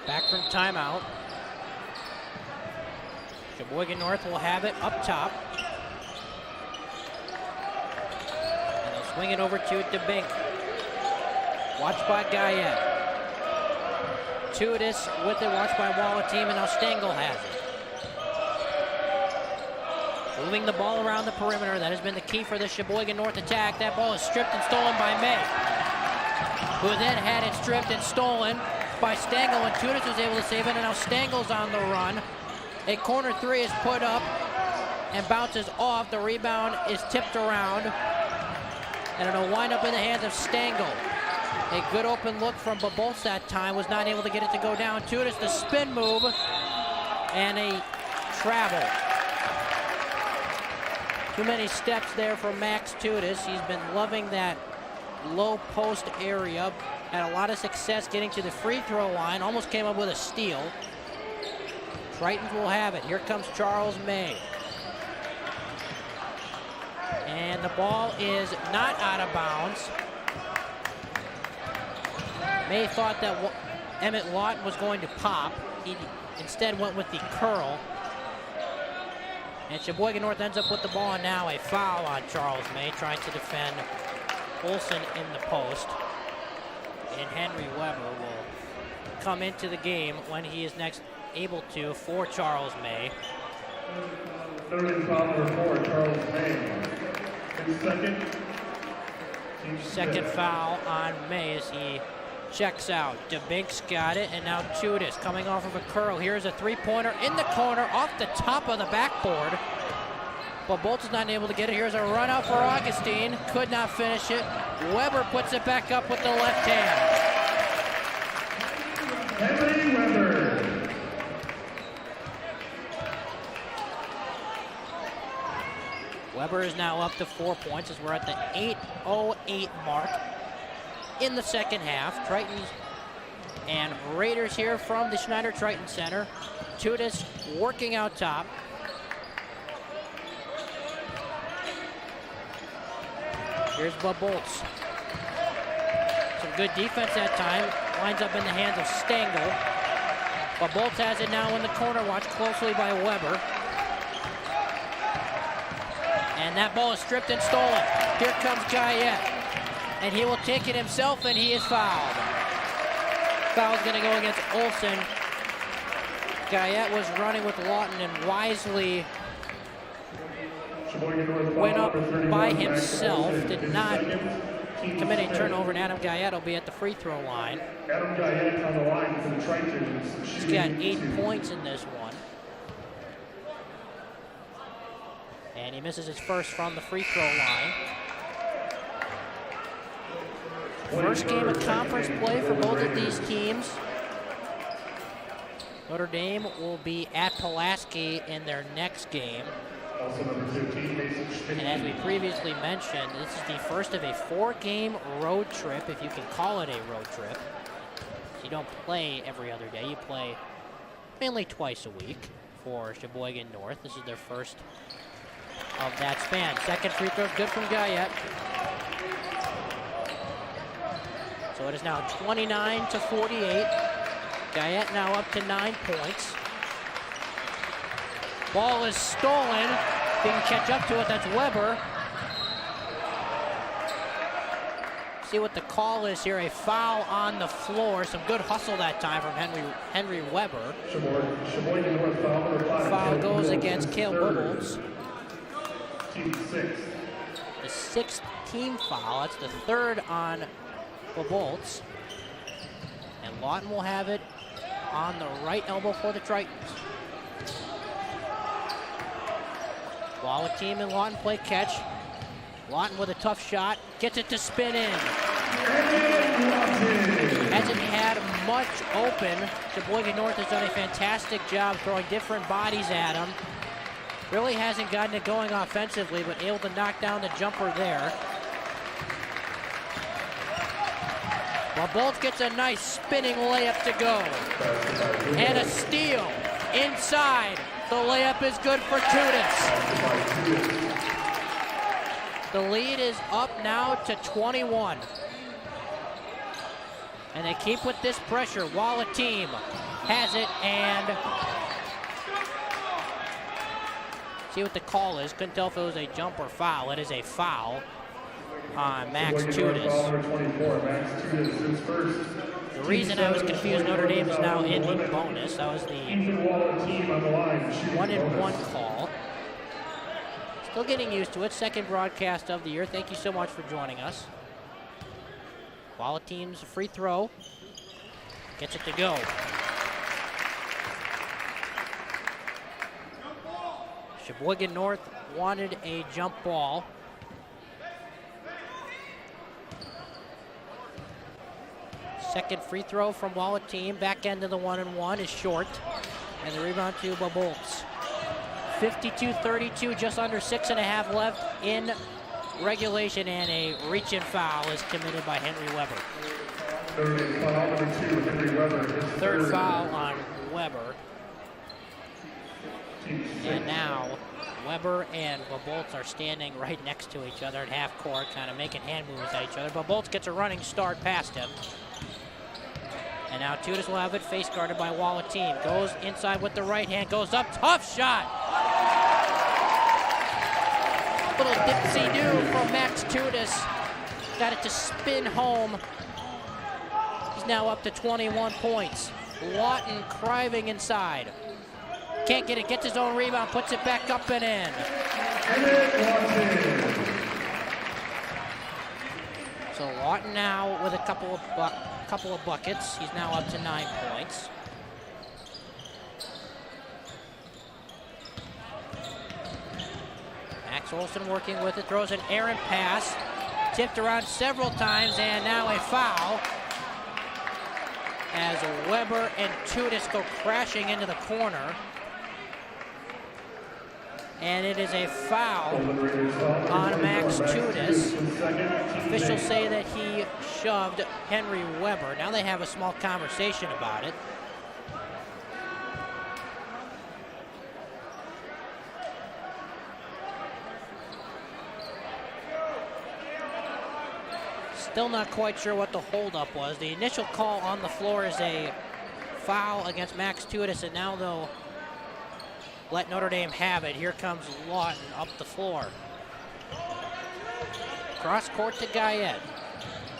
Back from timeout. Sheboygan North will have it up top. And they'll swing it over to DeBink. Watched by Guyette. Tudis with it, watched by Wallateam, and now Stengel has it. Moving the ball around the perimeter, that has been the key for the Sheboygan North attack. That ball is stripped and stolen by May, who then had it stripped and stolen by Stengel, and Tudis was able to save it, and now Stengel's on the run. A corner three is put up and bounces off. The rebound is tipped around, and it'll wind up in the hands of Stengel. A good open look from Babolts that time, was not able to get it to go down. Tudis, the spin move, and a travel. Too many steps there for Max Tudis. He's been loving that low post area. Had a lot of success getting to the free throw line. Almost came up with a steal. Tritons will have it. Here comes Charles May. And the ball is not out of bounds. May thought that Emmett Lawton was going to pop. He instead went with the curl. And Sheboygan North ends up with the ball, and now a foul on Charles May, trying to defend Olsen in the post. And Henry Weber will come into the game when he is next able to for Charles May. Third foul number 4, Charles May. His second foul on May as he checks out. DeBink's got it, and now Tudis coming off of a curl. Here's a three-pointer in the corner off the top of the backboard. But Bolt is not able to get it. Here's a run out for Augustine. Could not finish it. Weber puts it back up with the left hand. Henry Weber. Weber is now up to 4 points as we're at the 8:08 mark in the second half. Tritons and Raiders here from the Schneider Triton Center. Tudis working out top. Here's Babolts. Some good defense that time. Lines up in the hands of Stengel. Babolts has it now in the corner, watched closely by Weber. And that ball is stripped and stolen. Here comes Guyette. And he will take it himself, and he is fouled. Foul's going to go against Olsen. Guyette was running with Lawton and wisely went up by himself. Did not commit a turnover, and Adam Guyette will be at the free throw line. Adam Guyette on the line for the Tritons. He's got 8 points in this one. And he misses his first from the free throw line. First game of conference play for both of these teams. Notre Dame will be at Pulaski in their next game. Also number 15, Mason Schmidt. And as we previously mentioned, this is the first of a 4-game road trip, if you can call it a road trip. So you don't play every other day, you play mainly twice a week for Sheboygan North. This is their first of that span. Second free throw, good from Guyette. So it is now 29-48. Guyette now up to 9 points. Ball is stolen. Didn't catch up to it, that's Weber. See what the call is here, a foul on the floor. Some good hustle that time from Henry Weber. Sheboygan North foul number 5. Foul goes against Cale Bubbles. Team 6. The 6th team foul, that's the 3rd on Babolts. And Lawton will have it on the right elbow for the Tritons. Wallateam and Lawton play catch. Lawton with a tough shot, gets it to spin in. Hasn't had much open. Sheboygan North has done a fantastic job throwing different bodies at him. Really hasn't gotten it going offensively, but able to knock down the jumper there. Well, Bolt gets a nice spinning layup to go. And a steal inside. The layup is good for Tudis. The lead is up now to 21. And they keep with this pressure. Wallateam has it, and see what the call is. Couldn't tell if it was a jump or foul. It is a foul on Max Tudis. The reason I was confused, Notre Dame is now in the bonus. That was the 1-and-1 call. Still getting used to it. Second broadcast of the year. Thank you so much for joining us. Waller team's free throw. Gets it to go. Sheboygan North wanted a jump ball. Second free throw from Waller team. Back end of the 1-and-1 is short. And the rebound to Bolts. 52-32, just under 6.5 left in regulation, and a reach-in foul is committed by Henry Weber. Foul number 2, Henry Weber. Third foul on Weber. And now Weber and Bolts are standing right next to each other at half court, kind of making hand movements at each other. Bolts gets a running start past him. And now Tudis will have it, face guarded by Waller team. Goes inside with the right hand, goes up, tough shot. Little dipsy-do from Max Tudis. Got it to spin home. He's now up to 21 points. Lawton driving inside. Can't get it, gets his own rebound, puts it back up and in. So Lawton now with a couple of buckets. He's now up to 9 points. Max Olson working with it, throws an errant pass, tipped around several times, and now a foul as Weber and Tudis go crashing into the corner. And it is a foul on Max Tudis. Officials say that he shoved Henry Weber. Now they have a small conversation about it. Still not quite sure what the holdup was. The initial call on the floor is a foul against Max Tudis, and now they'll let Notre Dame have it. Here comes Lawton up the floor. Cross court to Guyette.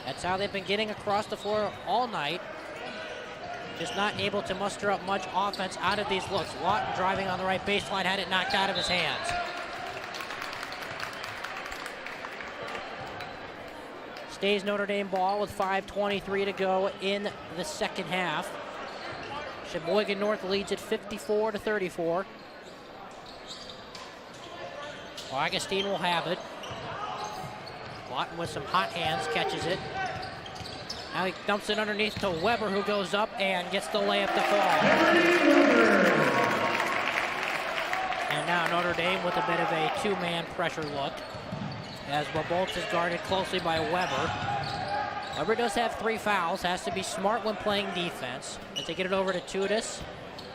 That's how they've been getting across the floor all night. Just not able to muster up much offense out of these looks. Lawton driving on the right baseline, had it knocked out of his hands. Stays Notre Dame ball with 5:23 to go in the second half. Sheboygan North leads at 54-34. Augustine will have it. Lawton with some hot hands catches it. Now he dumps it underneath to Weber, who goes up and gets the layup to fall. And now Notre Dame with a bit of a two-man pressure look as Bolts is guarded closely by Weber. Weber does have 3 fouls, has to be smart when playing defense. As they get it over to Tudis,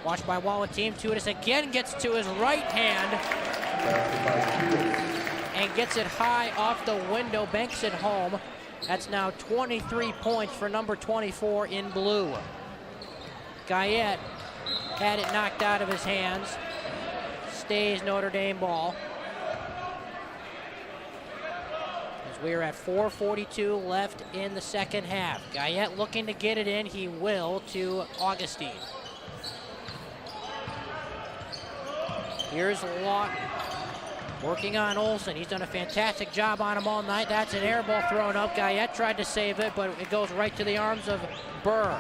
watched by Waller team. Tudis again gets to his right hand and gets it high off the window, banks it home. That's now 23 points for number 24 in blue. Guyette had it knocked out of his hands. Stays Notre Dame ball. As we are at 4:42 left in the second half. Guyette looking to get it in. He will to Augustine. Here's Lawton. Working on Olson. He's done a fantastic job on him all night. That's an air ball thrown up. Guyette tried to save it, but it goes right to the arms of Burr.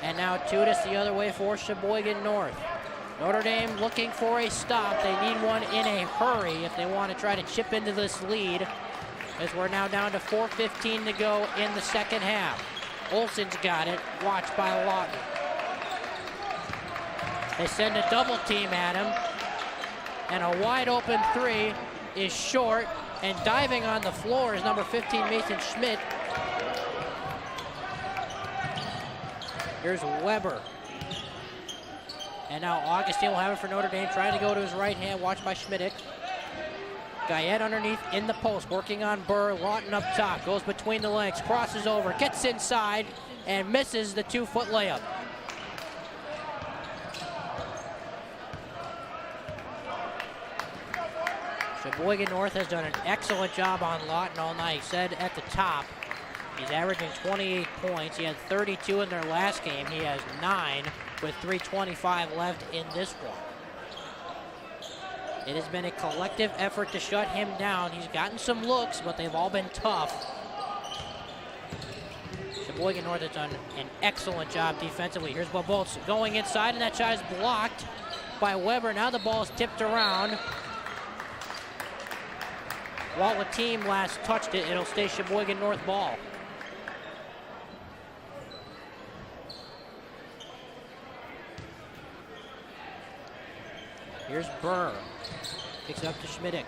And now Tudis the other way for Sheboygan North. Notre Dame looking for a stop. They need one in a hurry if they want to try to chip into this lead, as we're now down to 4:15 to go in the second half. Olson's got it, watched by Lawton. They send a double team at him, and a wide open 3 is short, and diving on the floor is number 15, Mason Schmidt. Here's Weber. And now Augustine will have it for Notre Dame, trying to go to his right hand, watched by Schmidt. Guyette underneath in the post, working on Burr. Lawton up top, goes between the legs, crosses over, gets inside, and misses the 2-foot layup. Sheboygan North has done an excellent job on Lawton all night. He said at the top He's averaging 28 points. He had 32 in their last game. He has 9 with 3:25 left in this one. It has been a collective effort to shut him down. He's gotten some looks, but they've all been tough. Sheboygan North has done an excellent job defensively. Here's Bobolts going inside, and that shot is blocked by Weber. Now the ball is tipped around. While the team last touched it, it'll stay Sheboygan North ball. Here's Burr. Kicks it up to Schmidick.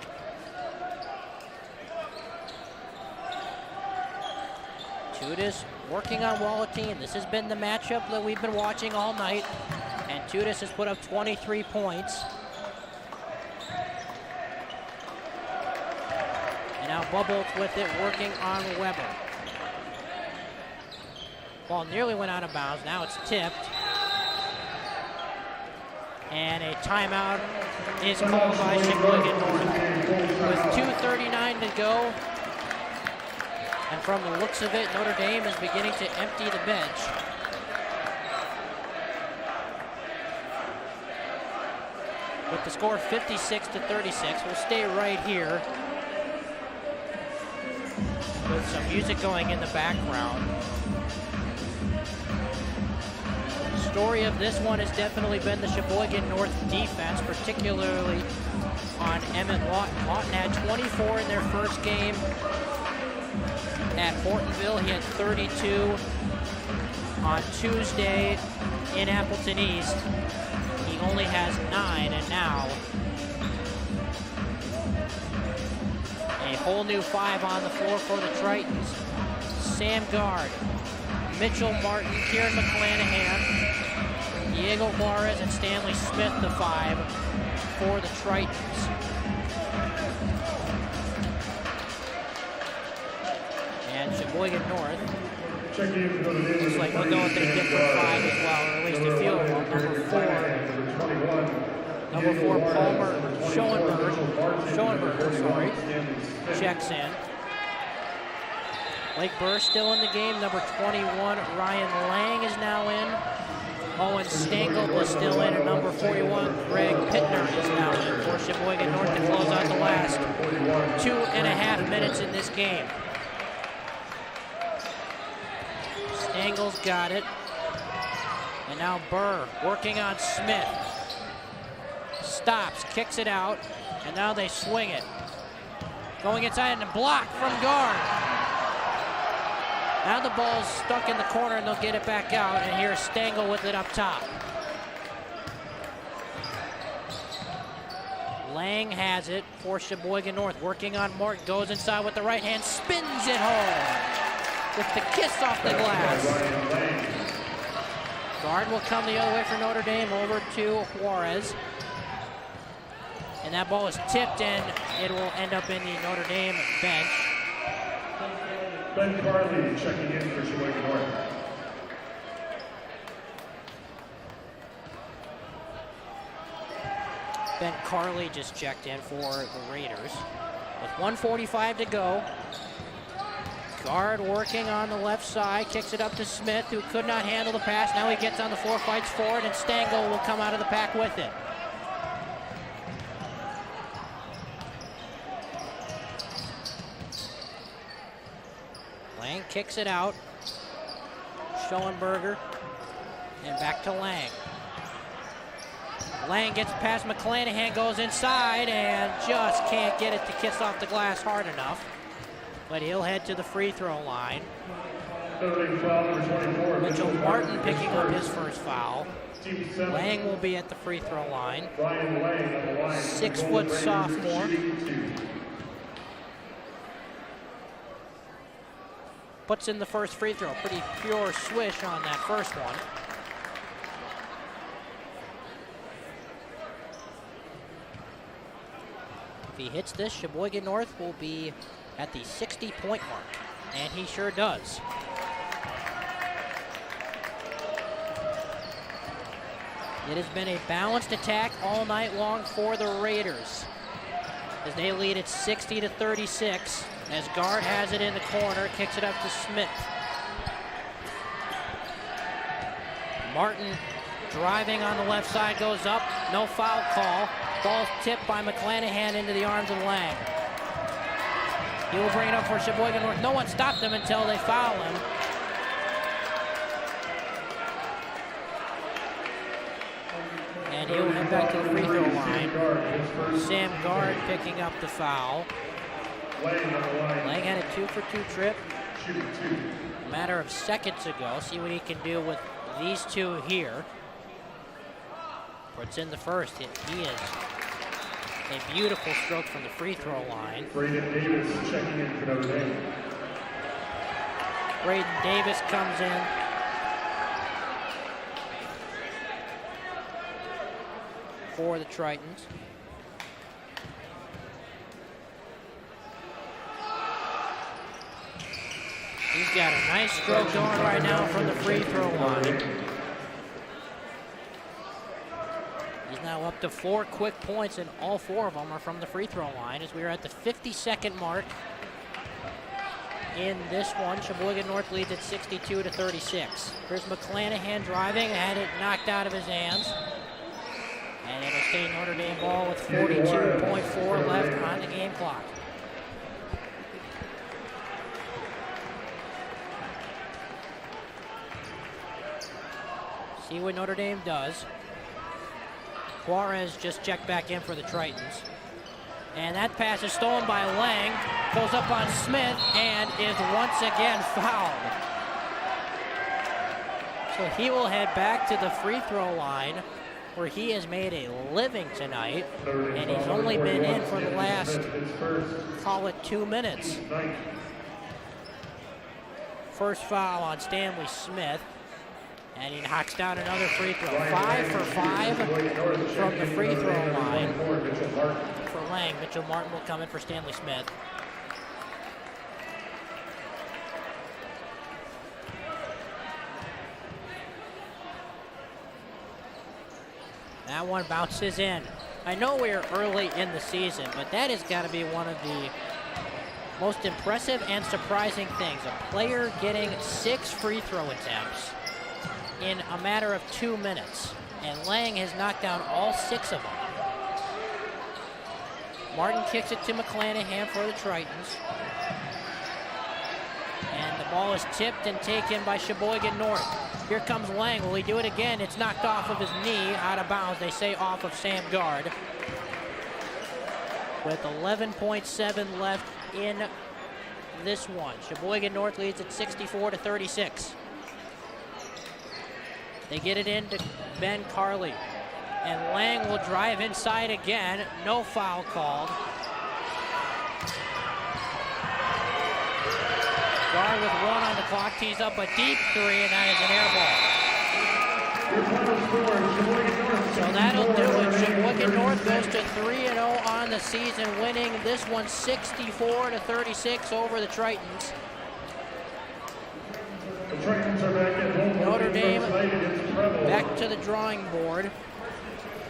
Tudis working on Wallertine. This has been the matchup that we've been watching all night. And Tudis has put up 23 points. And now Bobolts with it, working on Weber. Ball nearly went out of bounds. Now it's tipped. And a timeout is called by Sheboygan North. With 2:39 to go. And from the looks of it, Notre Dame is beginning to empty the bench. With the score 56-36, we'll stay right here with some music going in the background. The story of this one has definitely been the Sheboygan North defense, particularly on Emmett Lawton. Lawton had 24 in their first game at Hortonville. He had 32 on Tuesday in Appleton East. He only has 9, and now a whole new 5 on the floor for the Tritons. Sam Guard, Mitchell Martin, Kieran McClanahan, Diego Juarez, and Stanley Smith, the 5 for the Tritons. And Sheboygan North looks like we'll go with a different 5 as well, or at least a few of them. Number 4, Palmer Schoenberger, checks in. Blake Burr still in the game. Number 21, Ryan Lang is now in. Owen Stengel is still in, and number 41, Greg Pittner is now in for Sheboygan North to close out the last 2.5 minutes in this game. Stengel's got it. And now Burr working on Smith. Stops, kicks it out, and now they swing it. Going inside and a block from Guard. Now the ball's stuck in the corner and they'll get it back out, and here's Stengel with it up top. Lang has it for Sheboygan North, working on Mort, goes inside with the right hand, spins it home with the kiss off the glass. Guard will come the other way for Notre Dame, over to Juarez. And that ball is tipped, and it will end up in the Notre Dame bench. Ben Carley checking in for Sheboygan North. Ben Carley just checked in for the Raiders. With 1:45 to go. Guard working on the left side, kicks it up to Smith, who could not handle the pass. Now he gets on the floor, fights for it, and Stengel will come out of the pack with it. Lang kicks it out. Schoenberger, and back to Lang. Lang gets past McClanahan, goes inside, and just can't get it to kiss off the glass hard enough. But he'll head to the free throw line. Mitchell Martin picking up his first foul. Lang will be at the free throw line. 6-foot sophomore. Puts in the first free throw. Pretty pure swish on that first one. If he hits this, Sheboygan North will be at the 60-point mark, and he sure does. It has been a balanced attack all night long for the Raiders, as they lead at 60-36. As Guard has it in the corner, kicks it up to Smith. Martin driving on the left side, goes up, no foul call. Ball's tipped by McClanahan into the arms of Lang. He will bring it up for Sheboygan North. No one stopped him until they foul him. And he'll head back to the free throw line. Sam Guard picking up the foul. Lang had a 2-for-2 trip a matter of seconds ago. See what he can do with these two here. It's in the first. He is a beautiful stroke from the free throw line. Braden Davis checking in for Notre Dame. Braden Davis comes in. For the Tritons. He's got a nice stroke going right now from the free throw line. He's now up to 4 quick points, and all 4 of them are from the free throw line as we are at the 52nd mark in this one. Sheboygan North leads at 62-36. Here's McClanahan driving, had it knocked out of his hands. And it'll stay Notre Dame ball with 42.4 left on the game clock. See what Notre Dame does. Juarez just checked back in for the Tritons. And that pass is stolen by Lang, goes up on Smith, and is once again fouled. So he will head back to the free throw line, where he has made a living tonight, and he's only been in for the last, call it 2 minutes. First foul on Stanley Smith. And he knocks down another free throw. 5 for 5 from the free throw line for Lang. Mitchell Martin will come in for Stanley Smith. That one bounces in. I know we're early in the season, but that has got to be one of the most impressive and surprising things. A player getting 6 free throw attempts in a matter of 2 minutes, and Lang has knocked down all 6 of them. Martin kicks it to McClanahan for the Tritons. And the ball is tipped and taken by Sheboygan North. Here comes Lang. Will he do it again? It's knocked off of his knee, out of bounds. They say off of Sam Guard. With 11.7 left in this one. Sheboygan North leads at 64-36. They get it into Ben Carley. And Lang will drive inside again. No foul called. Guard with 1 on the clock, tees up a deep 3, and that is an air ball. So that'll do it. Sheboygan North goes to 3-0 on the season, winning this one 64-36 over the Tritons. Notre Dame back to the drawing board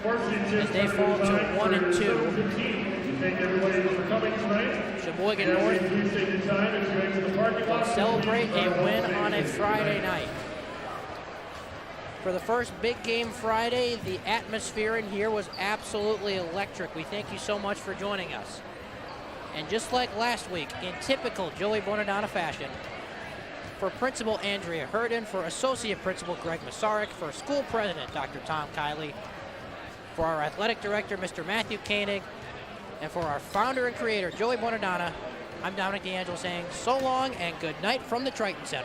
as they fall to 1-2. Thank everybody for coming tonight. Sheboygan North will celebrate a win on a Friday night. For the first big game Friday, the atmosphere in here was absolutely electric. We thank you so much for joining us. And just like last week, in typical Joey Bonadonna fashion, for Principal Andrea Herden, for Associate Principal Greg Masaryk, for School President Dr. Tom Kiley, for our Athletic Director Mr. Matthew Koenig, and for our founder and creator Joey Bonadonna, I'm Dominic D'Angelo saying so long and good night from the Triton Center.